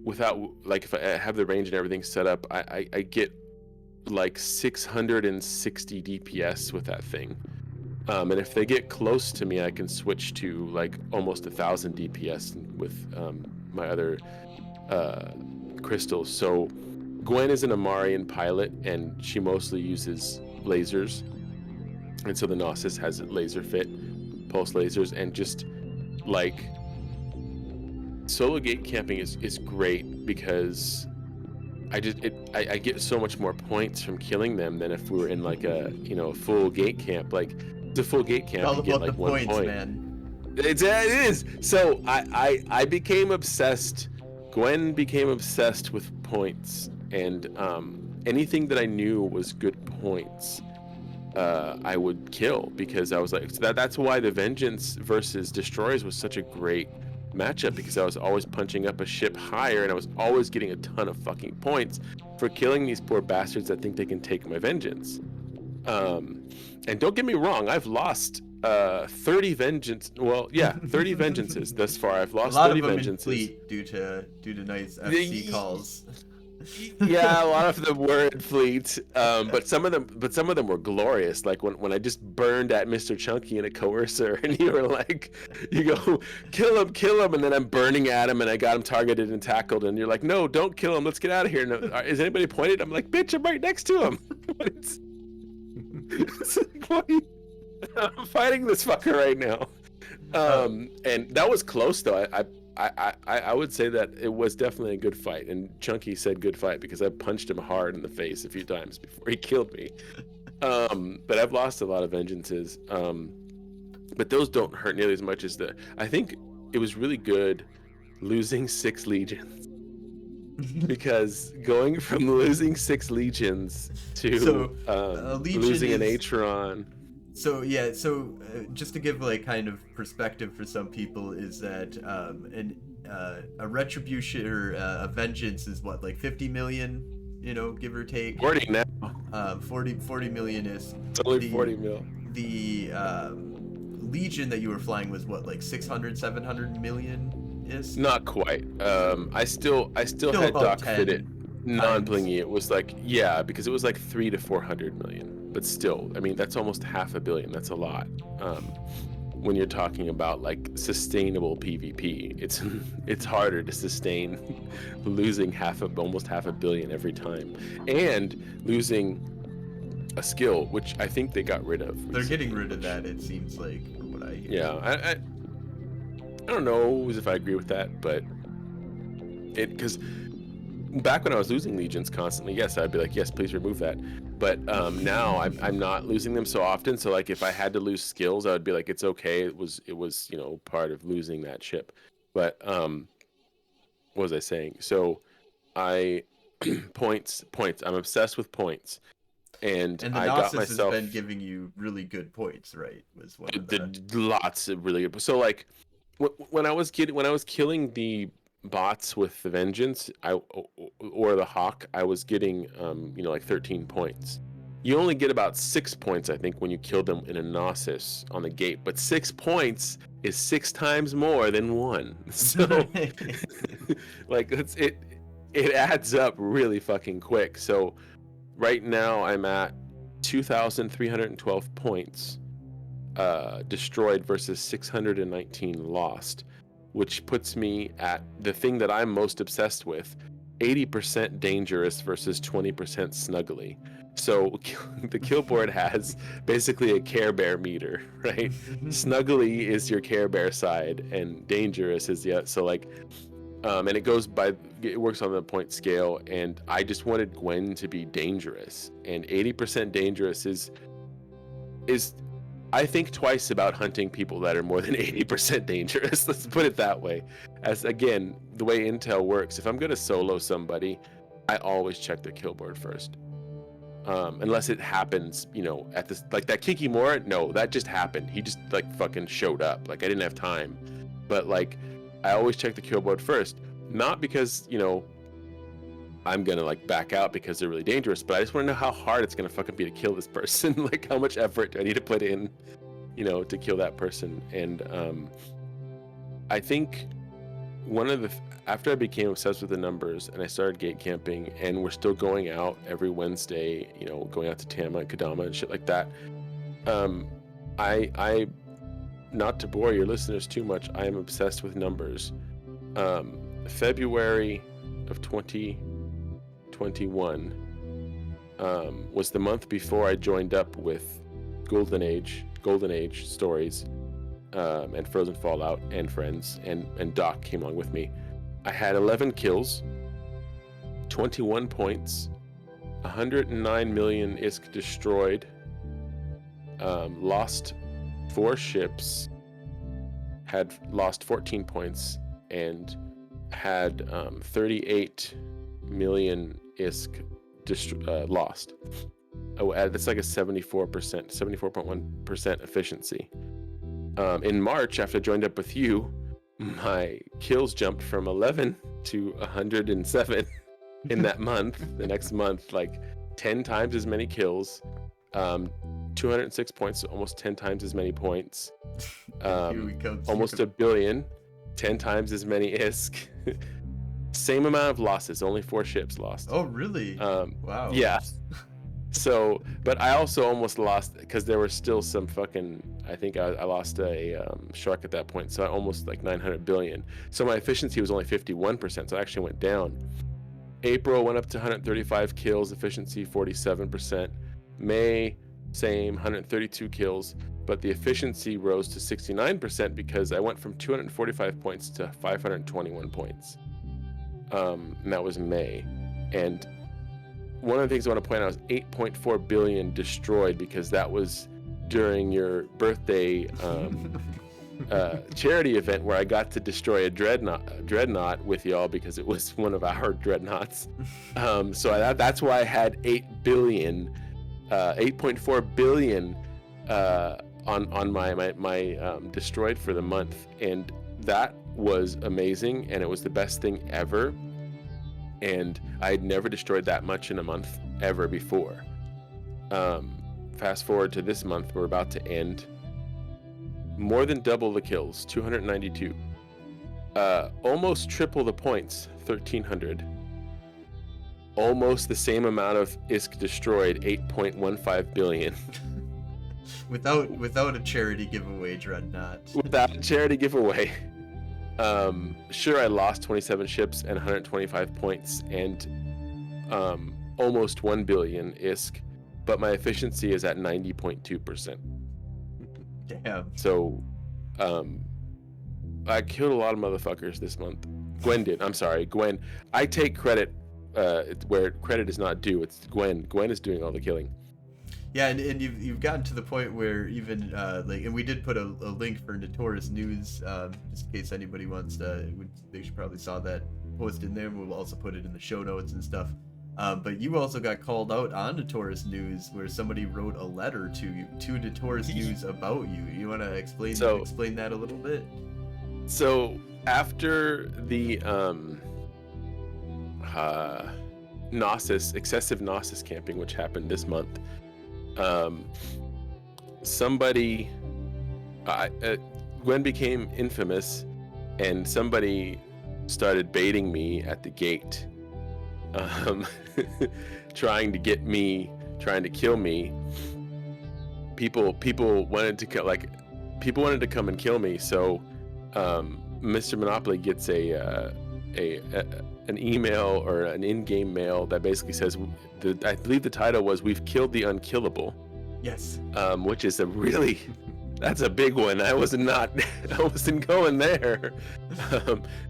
Speaker 3: without, like, if I have the range and everything set up, I get like 660 DPS with that thing. And if they get close to me, I can switch to like almost 1,000 DPS with my other crystals. So Gwen is an Amarian pilot, and she mostly uses lasers, and so the Gnosis has laser fit, pulse lasers, and just like solo gate camping is great because I get so much more points from killing them than if we were in like a full gate camp. Like the full gate camp,
Speaker 1: all
Speaker 3: you get
Speaker 1: about
Speaker 3: like
Speaker 1: the
Speaker 3: 1
Speaker 1: points,
Speaker 3: point.
Speaker 1: man.
Speaker 3: It is. So I became obsessed. Gwen became obsessed with points, and anything that I knew was good points, I would kill, because I was like, so that's why the Vengeance versus Destroyers was such a great matchup, because I was always punching up a ship higher, and I was always getting a ton of fucking points for killing these poor bastards that think they can take my Vengeance. And don't get me wrong, I've lost 30 vengeance. Well, yeah, 30 vengeances thus far. I've lost 30 vengeances.
Speaker 1: A lot of them in fleet due to nice FC calls.
Speaker 3: Yeah, a lot of them were in fleet, but some of them were glorious. Like when I just burned at Mr. Chunky in a coercer, and you were like, you go, kill him, and then I'm burning at him, and I got him targeted and tackled, and you're like, no, don't kill him, let's get out of here. No, is anybody pointed? I'm like, bitch, I'm right next to him. It's like, why? I'm fighting this fucker right now. And that was close though. I would say that it was definitely a good fight, and Chunky said good fight because I punched him hard in the face a few times before he killed me. But I've lost a lot of vengeances. but those don't hurt nearly as much as I think it was really good losing 6 legions. Because going from losing 6 legions to losing an Atron.
Speaker 1: So yeah, just to give like kind of perspective for some people is that a retribution or a vengeance is what, like 50 million, give or take.
Speaker 3: 40 now.
Speaker 1: 40 million is.
Speaker 3: It's only 40 mil.
Speaker 1: The Legion that you were flying was what, like 600, 700 million is?
Speaker 3: Not quite. I still had Doc fit it non-blingy. It was like, yeah, because it was like 300 to 400 million. But still, I mean, that's almost $500 million. That's a lot. When you're talking about like sustainable PvP, it's harder to sustain losing almost $500 million every time, and losing a skill, which I think they got rid of recently.
Speaker 1: They're getting rid of that, it seems like, from what I hear.
Speaker 3: Yeah, I don't know if I agree with that, but because back when I was losing legions constantly, yes, I'd be like, yes, please remove that. But now I'm not losing them so often. So like if I had to lose skills, I would be like, it's okay. It was part of losing that ship. But what was I saying? So points. I'm obsessed with points. And
Speaker 1: the
Speaker 3: I
Speaker 1: Gnosis
Speaker 3: got myself
Speaker 1: has been giving you really good points, right? Was one of the...
Speaker 3: lots of really good. So like when I was killing the bots with the vengeance, or the hawk, I was getting like 13 points. You only get about 6 points, I think, when you kill them in a Gnosis on the gate, but 6 points is 6 times more than 1. So like it adds up really fucking quick. So right now I'm at 2,312 points destroyed versus 619 lost, which puts me at the thing that I'm most obsessed with, 80% dangerous versus 20% snuggly. So the kill board has basically a Care Bear meter, right? Snuggly is your Care Bear side, and dangerous is the other. So like, and it works on the point scale, and I just wanted Gwen to be dangerous, and 80% dangerous is I think twice about hunting people that are more than 80% dangerous. Let's put it that way. As again, the way Intel works, if I'm going to solo somebody, I always check their kill board first. Unless it happens, at this, like that Kikimora, no, that just happened. He just like fucking showed up. Like I didn't have time. But like, I always check the kill board first. Not because, I'm gonna like back out because they're really dangerous, but I just want to know how hard it's gonna fucking be to kill this person. Like how much effort do I need to put in, to kill that person? And I think after I became obsessed with the numbers and I started gate camping, and we're still going out every Wednesday, going out to Tama and Kadama and shit like that. I not to bore your listeners too much, I am obsessed with numbers. February of 2021 was the month before I joined up with Golden Age Stories, and Frozen Fallout and friends, and Doc came along with me. I had 11 kills, 21 points, 109 million ISK destroyed, lost 4 ships, had lost 14 points, and had 38 million ISK lost. That's like a 74.1% efficiency. In March, after I joined up with you, my kills jumped from 11 to 107 in that month. The next month, like 10 times as many kills, 206 points, almost 10 times as many points, almost a billion, 10 times as many ISK. Same amount of losses, only 4 ships lost.
Speaker 1: Oh, really? Wow.
Speaker 3: Yeah. So, but I also almost lost because there were still some fucking, I think I lost a shark at that point. So I almost like 900 billion. So my efficiency was only 51%. So I actually went down. April went up to 135 kills, efficiency 47%. May, same, 132 kills. But the efficiency rose to 69% because I went from 245 points to 521 points. And that was May. And one of the things I want to point out is 8.4 billion destroyed, because that was during your birthday charity event where I got to destroy a dreadnought with y'all because it was one of our dreadnoughts. So that's why I had 8.4 billion on my destroyed for the month, and that was amazing, and it was the best thing ever. And I had never destroyed that much in a month ever before. Fast forward to this month, we're about to end. More than double the kills, 292. Almost triple the points, 1,300. Almost the same amount of ISK destroyed, 8.15 billion.
Speaker 1: Without a charity giveaway, Dreadnought.
Speaker 3: Without a charity giveaway. Sure, I lost 27 ships and 125 points and almost 1 billion ISK, but my efficiency is at 90.2%.
Speaker 1: Damn.
Speaker 3: So, I killed a lot of motherfuckers this month. Gwen did. I'm sorry, Gwen. I take credit where credit is not due. It's Gwen. Gwen is doing all the killing.
Speaker 1: Yeah, and you've gotten to the point where even and we did put a link for Notoras news, just in case anybody wants to. They should probably saw that post in there. We'll also put it in the show notes and stuff. But you also got called out on Notoras news where somebody wrote a letter to you, to Notoras news about you. You want to explain that a little bit?
Speaker 3: So after the excessive Gnosis camping, which happened this month, Gwen became infamous, and somebody started baiting me at the gate, trying to kill me. People wanted to come and kill me. So Mr. Monopoly gets an email or an in-game mail that basically says, I believe the title was "We've killed the unkillable."
Speaker 1: Yes.
Speaker 3: Which is that's a big one. I wasn't going there.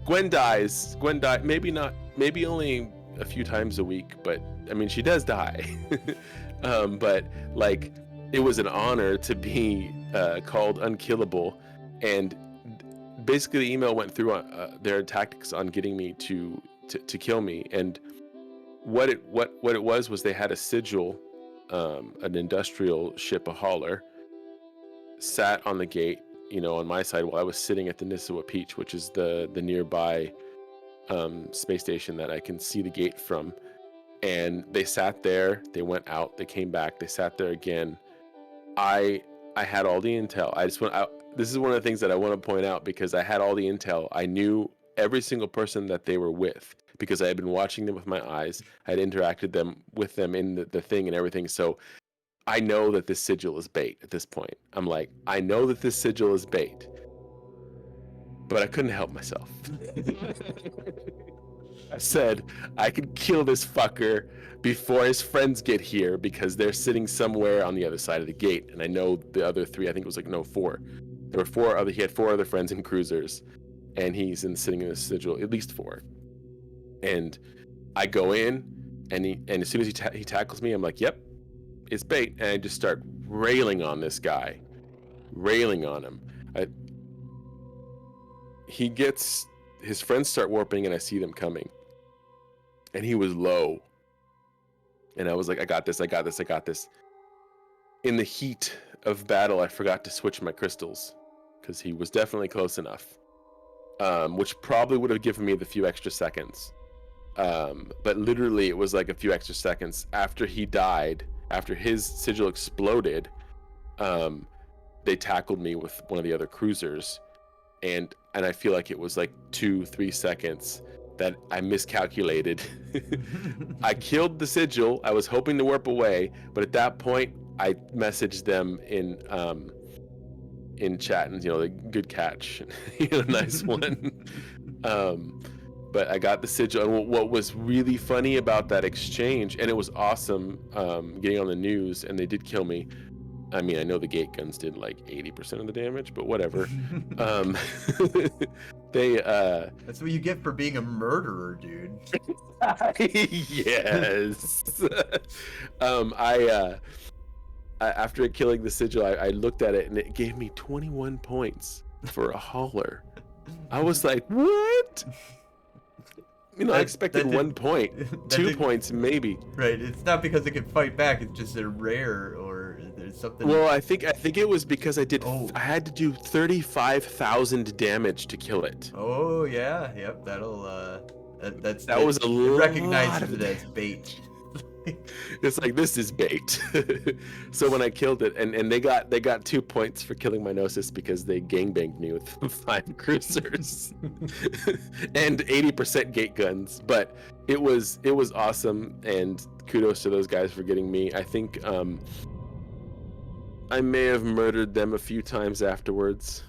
Speaker 3: Gwen dies. Maybe only a few times a week, but I mean, she does die. But like, it was an honor to be called unkillable, and basically the email went through their tactics on getting me to kill me. And what it was they had a sigil, an industrial ship, a hauler, sat on the gate, on my side, while I was sitting at the Nissawa Peach, which is the nearby space station that I can see the gate from. And they sat there, they went out, they came back, they sat there again. I had all the intel. This is one of the things that I want to point out, because I had all the intel. I knew every single person that they were with, because I had been watching them with my eyes. I had interacted with them in the thing and everything. So I know that this sigil is bait at this point. I'm like, I know that this sigil is bait, but I couldn't help myself. I said, I could kill this fucker before his friends get here, because they're sitting somewhere on the other side of the gate. And I know the other three, I think it was four. He had four other friends in cruisers, and he's sitting in the sigil, at least four. And I go in, and as soon as he tackles me, I'm like, yep, it's bait. And I just start railing on this guy, railing on him. His friends start warping, and I see them coming. And he was low. And I was like, I got this. In the heat of battle, I forgot to switch my crystals, because he was definitely close enough, which probably would have given me the few extra seconds. But literally, it was like a few extra seconds after he died, after his sigil exploded. They tackled me with one of the other cruisers, and I feel like it was like 2-3 seconds that I miscalculated. I killed the sigil. I was hoping to warp away, but at that point, I messaged them in chat, and the good catch, nice one. But I got the sigil, and what was really funny about that exchange, and it was awesome, getting on the news, and they did kill me. I mean, I know the gate guns did like 80% of the damage, but whatever.
Speaker 1: That's what you get for being a murderer, dude.
Speaker 3: Yes. after killing the sigil, I looked at it and it gave me 21 points for a hauler. I was like, what? I expected 1 point, 2 points maybe.
Speaker 1: Right, it's not because it can fight back. It's just they're rare or there's something.
Speaker 3: Well, I think it was because I had to do 35,000 damage to kill it.
Speaker 1: Oh yeah, yep. That'll
Speaker 3: that was a lot
Speaker 1: recognizes it as bait.
Speaker 3: It's like, this is bait. So when I killed it, and they got 2 points for killing my Gnosis because they gangbanged me with 5 cruisers and 80% gate guns. But it was awesome, and kudos to those guys for getting me. I think I may have murdered them a few times afterwards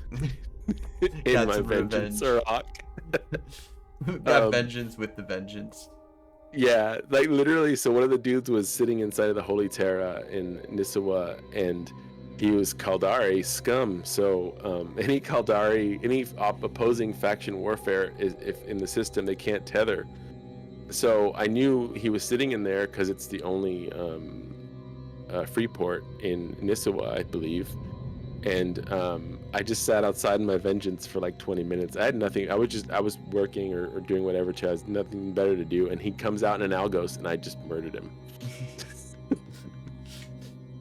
Speaker 3: in my vengeance rock.
Speaker 1: Got vengeance with the vengeance.
Speaker 3: Yeah, like literally. So one of the dudes was sitting inside of the Holy Terra in Nissawa, and he was Kaldari scum. So any Kaldari, any opposing faction warfare, if in the system they can't tether. So I knew he was sitting in there because it's the only free port in Nissawa, I believe. And I just sat outside in my vengeance for like 20 minutes. I had nothing. I was working or doing whatever. Chaz, nothing better to do. And he comes out in an Algos, and I just murdered him.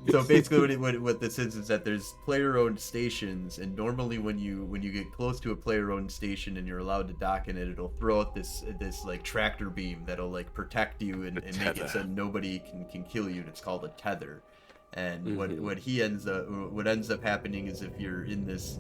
Speaker 1: So basically, what this is that there's player-owned stations, and normally when you get close to a player-owned station and you're allowed to dock in it, it'll throw out this like tractor beam that'll like protect you and make it so nobody can kill you. And it's called a tether. And what ends up happening is if you're in this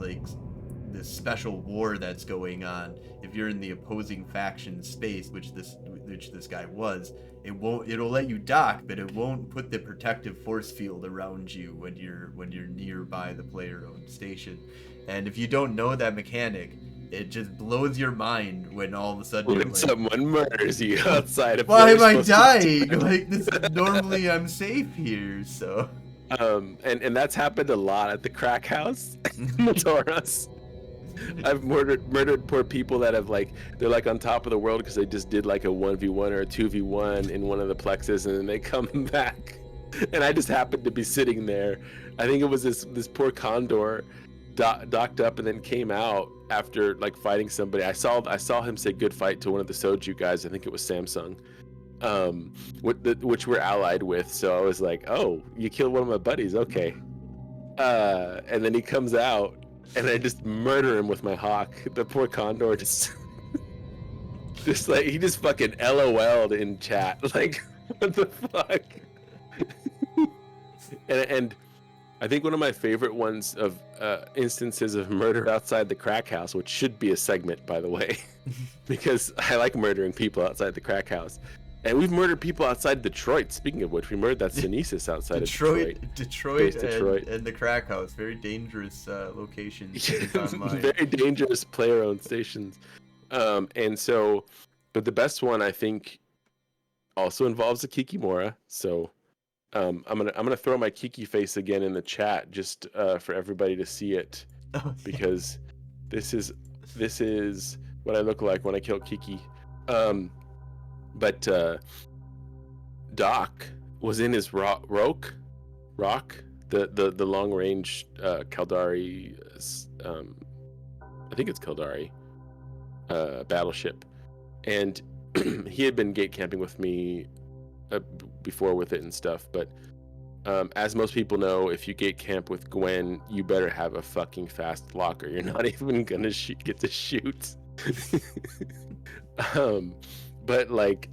Speaker 1: special war that's going on, if you're in the opposing faction space, which this guy was, it'll let you dock, but it won't put the protective force field around you when you're nearby the player-owned station. And if you don't know that mechanic, it just blows your mind when all of a sudden
Speaker 3: when someone murders you outside of.
Speaker 1: Why am I dying? Like this, normally I'm safe here, so.
Speaker 3: And that's happened a lot at the crack house, Notoras. I've murdered poor people that have they're like on top of the world because they just did like a 1v1 or a 2v1 in one of the plexes, and then they come back, and I just happened to be sitting there. I think it was this poor condor docked up and then came out after like fighting somebody. I saw him say good fight to one of the Soju guys. I think it was Samson. Which we're allied with, so I was like, oh, you killed one of my buddies, okay. And then he comes out, and I just murder him with my hawk. The poor condor just like, he just fucking LOL'd in chat, like, what the fuck? and I think one of my favorite ones of instances of murder outside the crack house, which should be a segment, by the way, because I like murdering people outside the crack house. And we've murdered people outside Detroit. Speaking of which, we murdered that Synesis outside of Detroit.
Speaker 1: Detroit and the crack house. Very dangerous locations.
Speaker 3: Very dangerous player-owned stations. And so, but the best one I think also involves a Kikimora. So I'm gonna throw my Kiki face again in the chat just for everybody to see it, because this is what I look like when I kill Kiki. But Doc was in his rock, the long range Kaldari, I think it's Kaldari battleship, and he had been gate camping with me before with it and stuff. But as most people know, if you gate camp with Gwen, you better have a fucking fast locker. You're not even gonna get to shoot. But like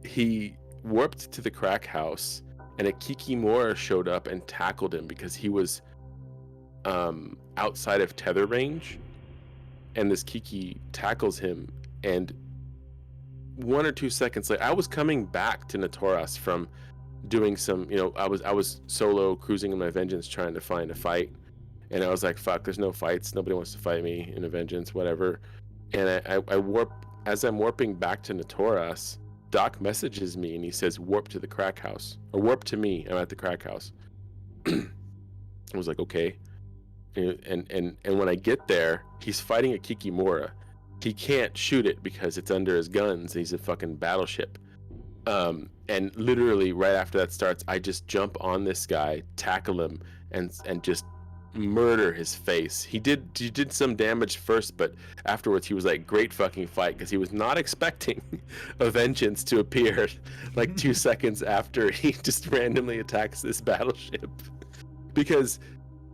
Speaker 3: he warped to the crack house, and a Kikimora showed up and tackled him because he was outside of tether range, and this Kiki tackles him, and 1 or 2 seconds later, I was coming back to Notoras from doing some, I was solo cruising in my vengeance trying to find a fight, and I was like, fuck, there's no fights, nobody wants to fight me in a vengeance, whatever. And I warp. As I'm warping back to Notoras, Doc messages me and he says, warp to the crack house, or warp to me, I'm at the crack house. I was like, okay. And when I get there, he's fighting a Kikimora. He can't shoot it because it's under his guns. He's a fucking battleship. And literally right after that starts, I just jump on this guy, tackle him, and just murder his face. He did some damage first, but afterwards he was like, great fucking fight, because he was not expecting a vengeance to appear like 2 seconds after he just randomly attacks this battleship. Because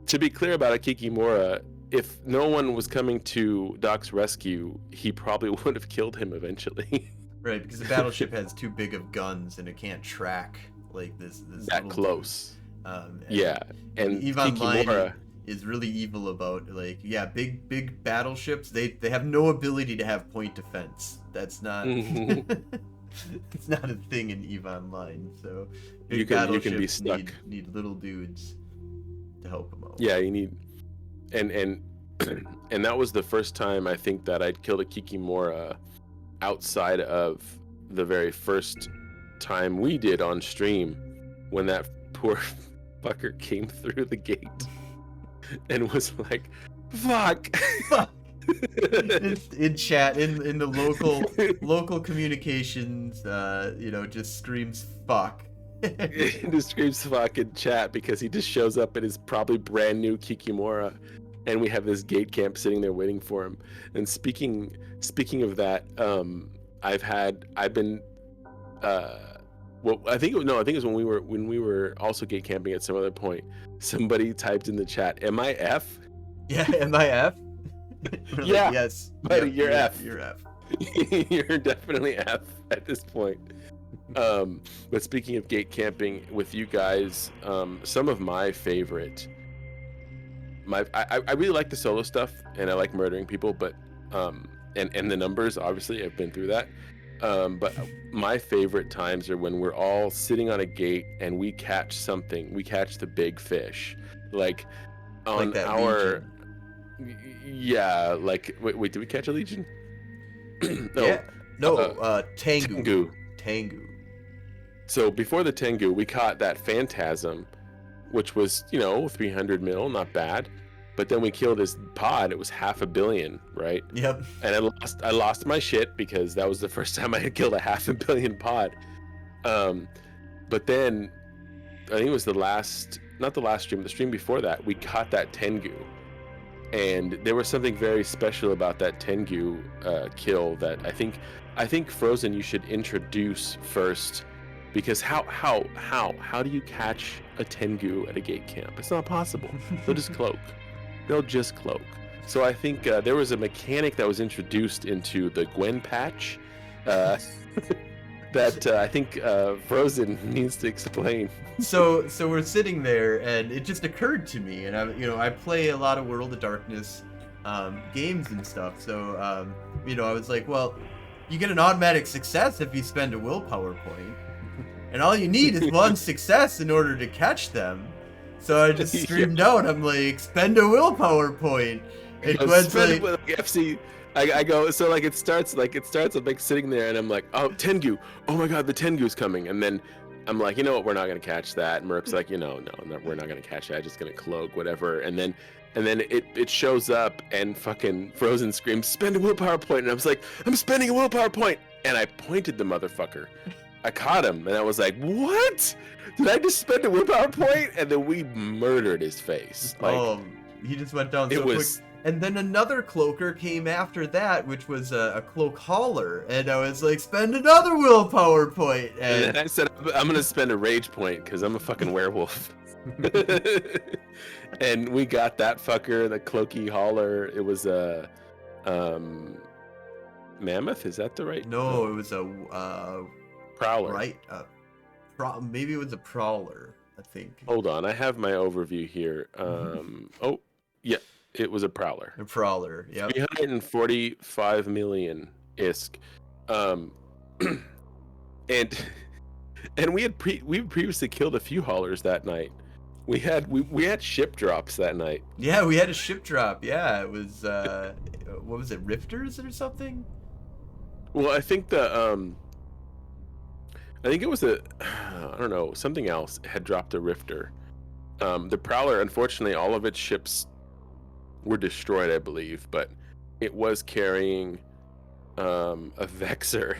Speaker 3: to be clear about Akikimora, if no one was coming to Doc's rescue, he probably would have killed him eventually.
Speaker 1: Right, because the battleship has too big of guns and it can't track like this
Speaker 3: that close.
Speaker 1: And
Speaker 3: Eve
Speaker 1: Online is really evil about like big battleships. They have no ability to have point defense. That's not it's not a thing in Eve Online. So big battleships
Speaker 3: you can be stuck.
Speaker 1: Need little dudes to help them out.
Speaker 3: Yeah, you need and that was the first time I think that I'd killed a Kikimora outside of the very first time we did on stream, when that poor fucker came through the gate and was like, fuck.
Speaker 1: in chat, in the local communications, just screams fuck.
Speaker 3: He just screams fuck in chat because he just shows up in his probably brand new Kikimora, and we have this gate camp sitting there waiting for him. And speaking of that, I think it was when we were also gate camping at some other point. Somebody typed in the chat, "MIF?"
Speaker 1: Yeah, MIF.
Speaker 3: Yeah,
Speaker 1: like, yes,
Speaker 3: buddy, you're F.
Speaker 1: You're F.
Speaker 3: You're definitely F at this point. But speaking of gate camping with you guys, some of my favorite. I really like the solo stuff, and I like murdering people, but and the numbers, obviously I've been through that. But my favorite times are when we're all sitting on a gate and we catch something. We catch the big fish, like on
Speaker 1: like
Speaker 3: our legion. Yeah. Like wait, did we catch a legion?
Speaker 1: No, yeah. No. Tengu. So
Speaker 3: before the Tengu, we caught that phantasm, which was 300 mil, not bad. But then we killed his pod. It was 500 million, right?
Speaker 1: Yep.
Speaker 3: And I lost my shit because that was the first time I had killed a 500 million pod. But then I think it was not the last stream, the stream before that, we caught that Tengu. And there was something very special about that Tengu kill that I think Frozen, you should introduce first, because how do you catch a Tengu at a gate camp? It's not possible. They'll just cloak. So I think there was a mechanic that was introduced into the Gwen patch that I think Frozen needs to explain.
Speaker 1: So we're sitting there, and it just occurred to me, and I play a lot of World of Darkness games and stuff. So I was like, well, you get an automatic success if you spend a willpower point, and all you need is one success in order to catch them. So I just screamed out, I'm like, spend a willpower point. And Gwen's like,
Speaker 3: FC. I go, so it starts, I'm like sitting there and I'm like, oh, Tengu. Oh my God, the Tengu's coming. And then I'm like, you know what, we're not going to catch that. And Merc's like, no, we're not going to catch that. Just going to cloak, whatever. And then it shows up and fucking Frozen screams, spend a willpower point. And I was like, I'm spending a willpower point. And I pointed the motherfucker. I caught him and I was like, what? Did I just spend a willpower point? And then we murdered his face.
Speaker 1: He just went down so quick. And then another cloaker came after that, which was a cloak hauler. And I was like, spend another willpower point.
Speaker 3: And then I said, I'm going to spend a rage point because I'm a fucking werewolf. And we got that fucker, the cloaky hauler. It was a mammoth. Is that the right?
Speaker 1: No, it was a
Speaker 3: prowler.
Speaker 1: Right. Maybe it was a prowler, I think.
Speaker 3: Hold on. I have my overview here. Oh, yeah. It was a prowler.
Speaker 1: A prowler, yeah.
Speaker 3: 345 million ISK. And we had previously killed a few haulers that night. We had ship drops that night.
Speaker 1: Yeah, we had a ship drop. Yeah, it was what was it, Rifters or something?
Speaker 3: Well, I think it was I don't know, something else had dropped a Rifter. The Prowler, unfortunately, all of its ships were destroyed, I believe, but it was carrying a Vexer.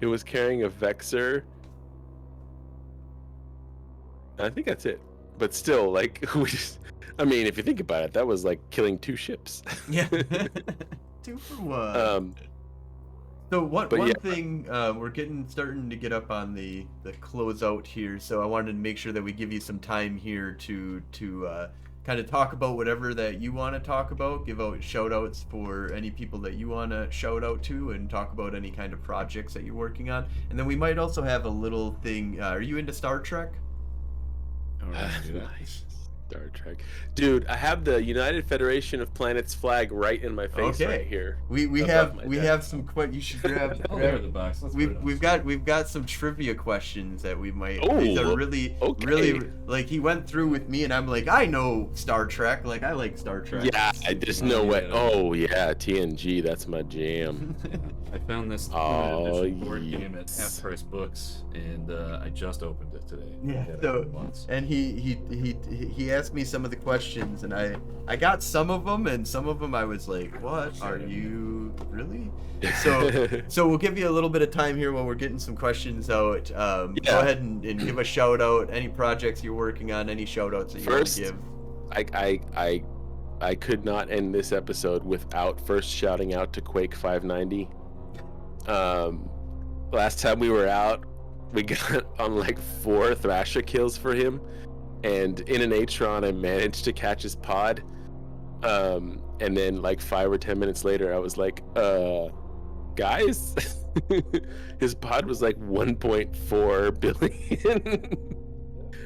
Speaker 3: It was carrying a Vexor. I think that's it. But still, like, I mean, if you think about it, that was like killing 2 ships.
Speaker 1: Yeah. 2 for 1. So one thing, we're starting to get up on the closeout here, so I wanted to make sure that we give you some time here to kind of talk about whatever that you want to talk about, give out shout outs for any people that you want to shout out to, and talk about any kind of projects that you're working on. And then we might also have a little thing. Are you into Star Trek?
Speaker 3: Nice. Star Trek, dude. I have the United Federation of Planets flag right in my face right here.
Speaker 1: We have some you should grab
Speaker 2: the box.
Speaker 1: We've got some trivia questions that we might.
Speaker 3: Oh,
Speaker 1: these are really like he went through with me, and I'm like, I know Star Trek, like I like Star Trek.
Speaker 3: Yeah, I just know what. Oh yeah, TNG, that's my jam.
Speaker 2: I found this limited edition board game at Half Price Books, and I just opened it today.
Speaker 1: Yeah. And he asked me some of the questions, and I got some of them, and some of them I was like, what are you really? So we'll give you a little bit of time here while we're getting some questions out. Go ahead and give a shout out, any projects you're working on, any shout outs that you want to give.
Speaker 3: I could not end this episode without first shouting out to Quake 590. Last time we were out, we got on like 4 Thrasher kills for him, and in an Atron I managed to catch his pod, and then like 5 or 10 minutes later I was like, guys, his pod was like 1.4 billion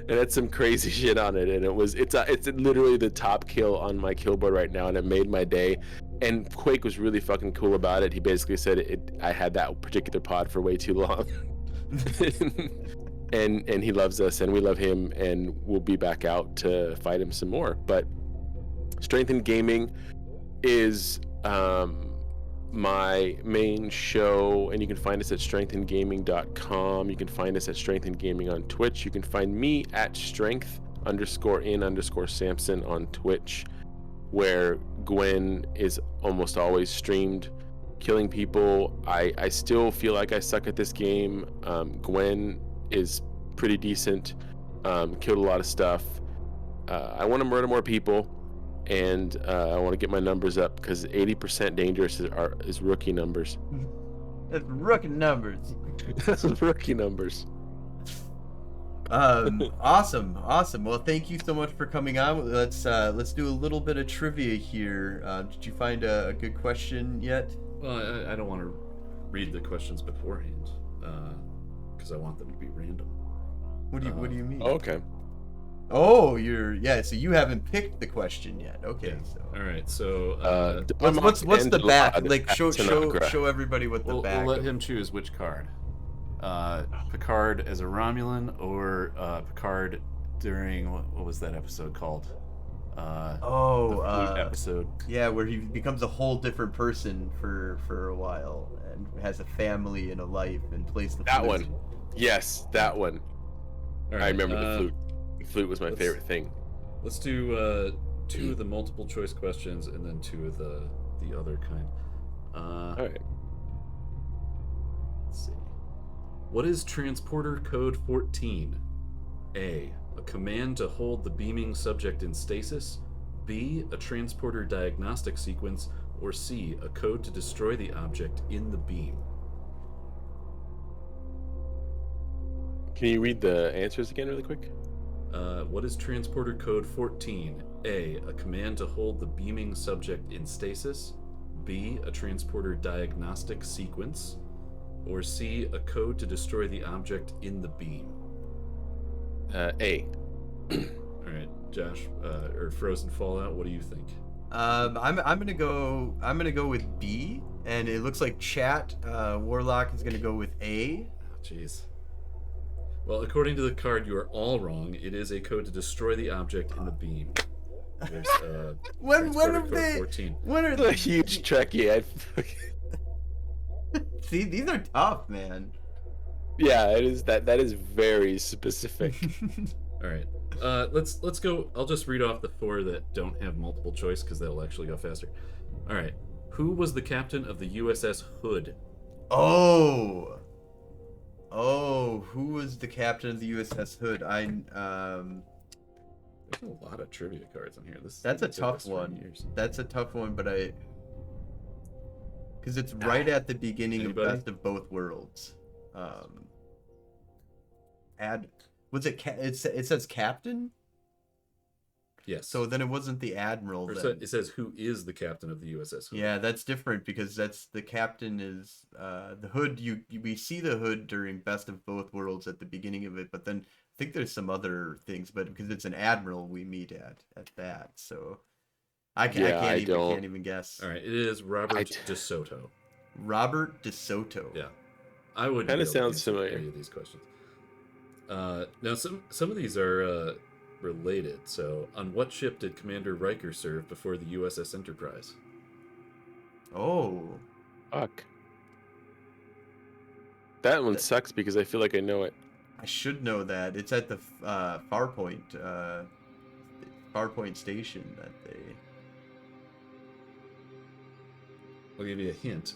Speaker 3: and had some crazy shit on it, and it's literally the top kill on my kill board right now, and it made my day. And Quake was really fucking cool about it. He basically said I had that particular pod for way too long. and he loves us, and we love him, and we'll be back out to fight him some more. But Strength in Gaming is my main show, and you can find us at strengthingaming.com. You can find us at Strength in Gaming on Twitch. You can find me at strength_in_Samson on Twitch, where Gwen is almost always streamed killing people. I still feel like I suck at this game. Gwen is pretty decent, killed a lot of stuff. I want to murder more people, and I want to get my numbers up, because 80% dangerous is rookie numbers.
Speaker 1: That's rookie numbers.
Speaker 3: That's rookie numbers.
Speaker 1: Awesome. Well, thank you so much for coming on. Let's do a little bit of trivia here. Did you find a good question yet?
Speaker 2: Well, I don't want to read the questions beforehand, because I want them to be random.
Speaker 1: What do you mean?
Speaker 3: Okay.
Speaker 1: Oh, so you haven't picked the question yet. Okay.
Speaker 2: Yeah.
Speaker 1: So.
Speaker 2: All right. So
Speaker 1: what's the back? Like show everybody what the back.
Speaker 2: We'll let him choose which card. Picard as a Romulan, or Picard during what was that episode called? The flute episode.
Speaker 1: Yeah, where he becomes a whole different person for a while, and has a family and a life, and plays the
Speaker 3: that
Speaker 1: flute.
Speaker 3: one. Yes, that one.
Speaker 2: Right,
Speaker 3: I remember the flute. The flute was my favorite thing.
Speaker 2: Let's do 2 of the multiple choice questions, and then 2 of the other kind.
Speaker 3: All right.
Speaker 2: Let's see. What is Transporter Code 14? A command to hold the beaming subject in stasis. B, a transporter diagnostic sequence. Or C, a code to destroy the object in the beam.
Speaker 3: Can you read the answers again really quick?
Speaker 2: What is Transporter Code 14? A command to hold the beaming subject in stasis. B, a transporter diagnostic sequence. Or C, a code to destroy the object in the beam.
Speaker 3: A.
Speaker 2: All right, Josh, or Frozen Fallout. What do you think?
Speaker 1: I'm gonna go with B, and it looks like Chat Warlock is gonna go with A.
Speaker 2: Oh, jeez. Well, according to the card, you are all wrong. It is a code to destroy the object in the beam. There's
Speaker 1: when are they?
Speaker 2: 14.
Speaker 1: When are
Speaker 3: The
Speaker 1: they?
Speaker 3: huge Trekkie.
Speaker 1: See, these are tough, man.
Speaker 3: Yeah, it is. That is very specific.
Speaker 2: All right. Let's go. I'll just read off the 4 that don't have multiple choice, because they'll actually go faster. All right. Who was the captain of the USS Hood?
Speaker 1: Oh. Oh, who was the captain of the USS Hood?
Speaker 2: There's a lot of trivia cards on here.
Speaker 1: That's a
Speaker 2: took
Speaker 1: tough
Speaker 2: us for
Speaker 1: one.
Speaker 2: years.
Speaker 1: That's a tough one, but because it's right at the beginning
Speaker 2: Anybody?
Speaker 1: of Best of Both Worlds. Was it? It says captain.
Speaker 2: Yes.
Speaker 1: So then it wasn't the admiral.
Speaker 2: Or
Speaker 1: Then.
Speaker 2: it says who is the captain of the USS Hood.
Speaker 1: Yeah, that's different because that's the captain is the Hood. We see the Hood during Best of Both Worlds at the beginning of it, but then I think there's some other things. But because it's an admiral, we meet at that. So I can't even guess.
Speaker 2: All right, it is Robert DeSoto.
Speaker 1: Robert DeSoto.
Speaker 2: Yeah, I would.
Speaker 3: Kind of sounds familiar.
Speaker 2: Any of these questions. Now some of these are related. So, on what ship did Commander Riker serve before the USS Enterprise?
Speaker 1: Oh,
Speaker 3: fuck. That one sucks because I feel like I know it.
Speaker 1: I should know that. It's at the Farpoint station that they.
Speaker 2: I'll give you a hint.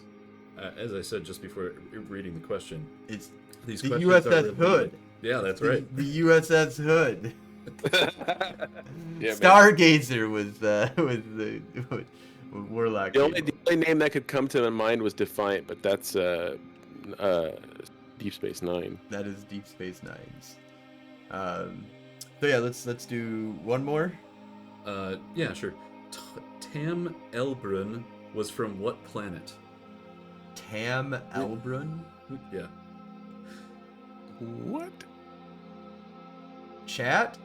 Speaker 2: As I said just before reading the question,
Speaker 1: It's
Speaker 2: these
Speaker 1: the
Speaker 2: questions are
Speaker 1: USS
Speaker 2: related.
Speaker 1: Hood.
Speaker 2: Yeah, that's right.
Speaker 1: The USS Hood.
Speaker 3: Yeah,
Speaker 1: Stargazer was the Warlock.
Speaker 3: the only name that could come to my mind was Defiant, but that's Deep Space Nine.
Speaker 1: That is Deep Space Nine's. So yeah, let's do one more.
Speaker 2: Yeah, sure. Tam Elbrun was from what planet?
Speaker 1: Tam Elbrun?
Speaker 2: Yeah.
Speaker 3: What?
Speaker 1: Chat?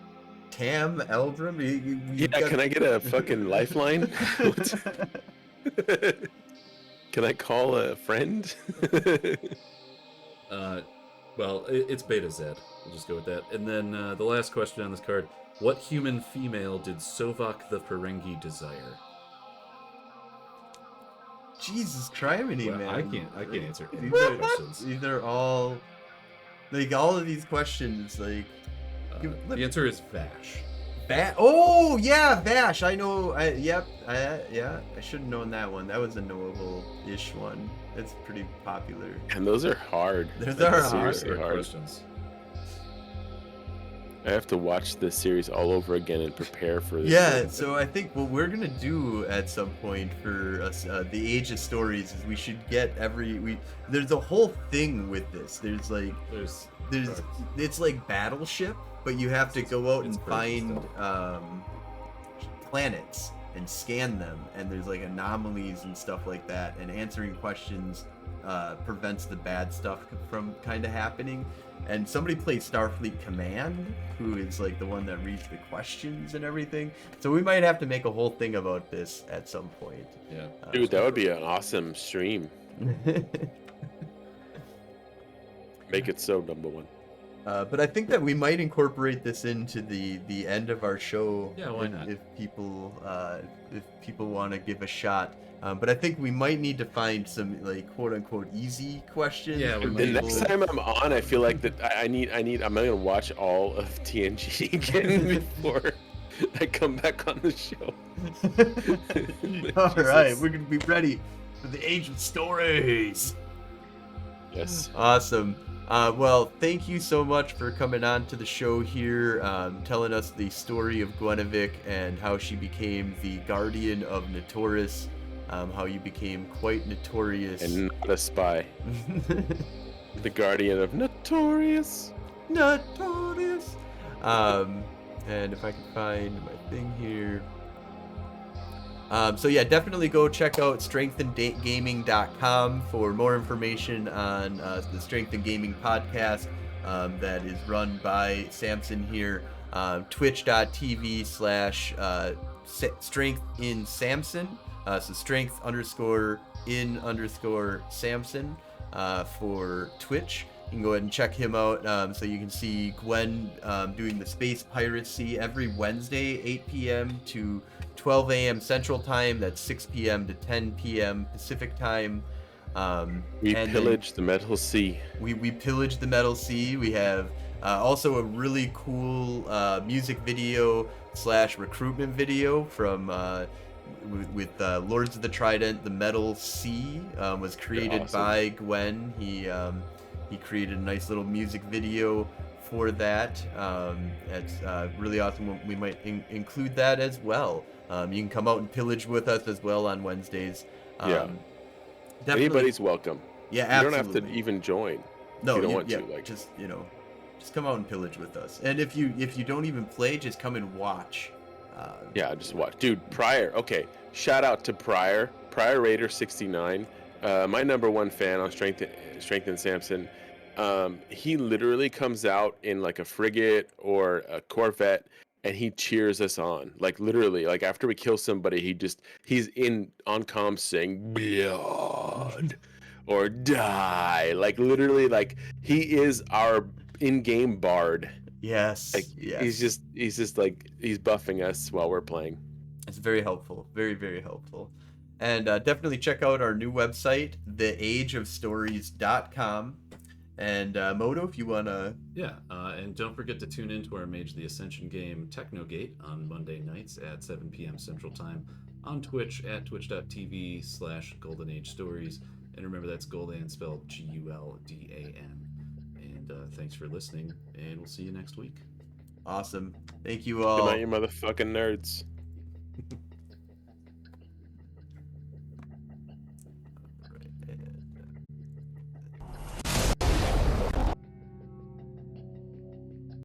Speaker 1: Tam Elbrun?
Speaker 3: Can I get a fucking lifeline? Can I call a friend?
Speaker 2: Well, it's Beta Z. We'll just go with that. And then the last question on this card: what human female did Sovok the Ferengi desire?
Speaker 1: Jesus criminy,
Speaker 2: Well,
Speaker 1: man.
Speaker 2: I can't answer any
Speaker 1: These
Speaker 2: of
Speaker 1: are-
Speaker 2: the questions.
Speaker 1: These are all all of these questions
Speaker 2: The answer is Vash.
Speaker 1: Oh yeah, Vash. I know. I should have known that one. That was a knowable-ish one. It's pretty popular.
Speaker 3: And those are hard.
Speaker 1: Those are hard.
Speaker 3: Seriously hard.
Speaker 2: Questions.
Speaker 3: I have to watch this series all over again and prepare for this.
Speaker 1: Yeah, so I think what we're gonna do at some point for us, the Age of Stories, is we should get there's a whole thing with this. There's it's like Battleship, but you have to go out and find planets and scan them, and there's like anomalies and stuff like that, and answering questions prevents the bad stuff from kind of happening. And somebody plays Starfleet Command, who is like the one that reads the questions and everything. So we might have to make a whole thing about this at some point.
Speaker 2: Yeah.
Speaker 3: Dude, that would be an awesome stream. Make it so, number one.
Speaker 1: But I think that we might incorporate this into the end of our show.
Speaker 2: Yeah, why not?
Speaker 1: If people want to give a shot. But I think we might need to find some like quote unquote easy questions.
Speaker 2: Yeah, we
Speaker 1: for
Speaker 2: might.
Speaker 3: The
Speaker 1: people.
Speaker 3: next time I'm on, I feel like that I'm gonna watch all of TNG again before I come back on the show.
Speaker 1: All right, we're gonna be ready for the Age of Stories.
Speaker 3: Yes.
Speaker 1: Awesome. Well, thank you so much for coming on to the show here, telling us the story of Gwenevick and how she became the Guardian of Notoras, how you became quite notorious.
Speaker 3: And not a spy. The Guardian of Notorious.
Speaker 1: Notorious. And if I can find my thing here. So yeah, definitely go check out strengthengaming.com for more information on the Strength and Gaming podcast that is run by Samson here. Twitch.tv/strengthinsamson. So strength_in_Samson for Twitch. You can go ahead and check him out. So you can see Gwen doing the space piracy every Wednesday, 8 p.m. to 12 a.m. Central Time. That's 6 p.m. to 10 p.m. Pacific Time.
Speaker 3: We pillage the Metal Sea.
Speaker 1: We pillage the Metal Sea. We have also a really cool music video / recruitment video from with Lords of the Trident. The Metal Sea was created by Gwen. He created a nice little music video for that. It's really awesome. We might include that as well. You can come out and pillage with us as well on Wednesdays.
Speaker 3: Yeah.
Speaker 1: Definitely.
Speaker 3: Anybody's welcome.
Speaker 1: Yeah,
Speaker 3: You don't
Speaker 1: absolutely.
Speaker 3: have to even join.
Speaker 1: No,
Speaker 3: if you don't want to. Like,
Speaker 1: just just come out and pillage with us. And if you don't even play, just come and watch.
Speaker 3: yeah, just watch, dude. Pryor. Okay, shout out to Pryor Raider 69. My number one fan on Strength and Samson. He literally comes out in like a frigate or a corvette, and he cheers us on. Like literally, like after we kill somebody, he's on comms saying blood or die. Like literally, like he is our in-game bard.
Speaker 1: Yes.
Speaker 3: Like
Speaker 1: yes.
Speaker 3: he's just like he's buffing us while we're playing.
Speaker 1: It's very helpful. Very, very helpful. And definitely check out our new website, theageofstories.com. And Moto, if you want to...
Speaker 2: Yeah, and don't forget to tune in to our Mage the Ascension game, Technogate, on Monday nights at 7 p.m. Central Time on Twitch at twitch.tv/Golden Age Stories. And remember, that's Goldan spelled Guldan. And thanks for listening, and we'll see you next week.
Speaker 1: Awesome. Thank you all.
Speaker 3: Good night, you motherfucking nerds.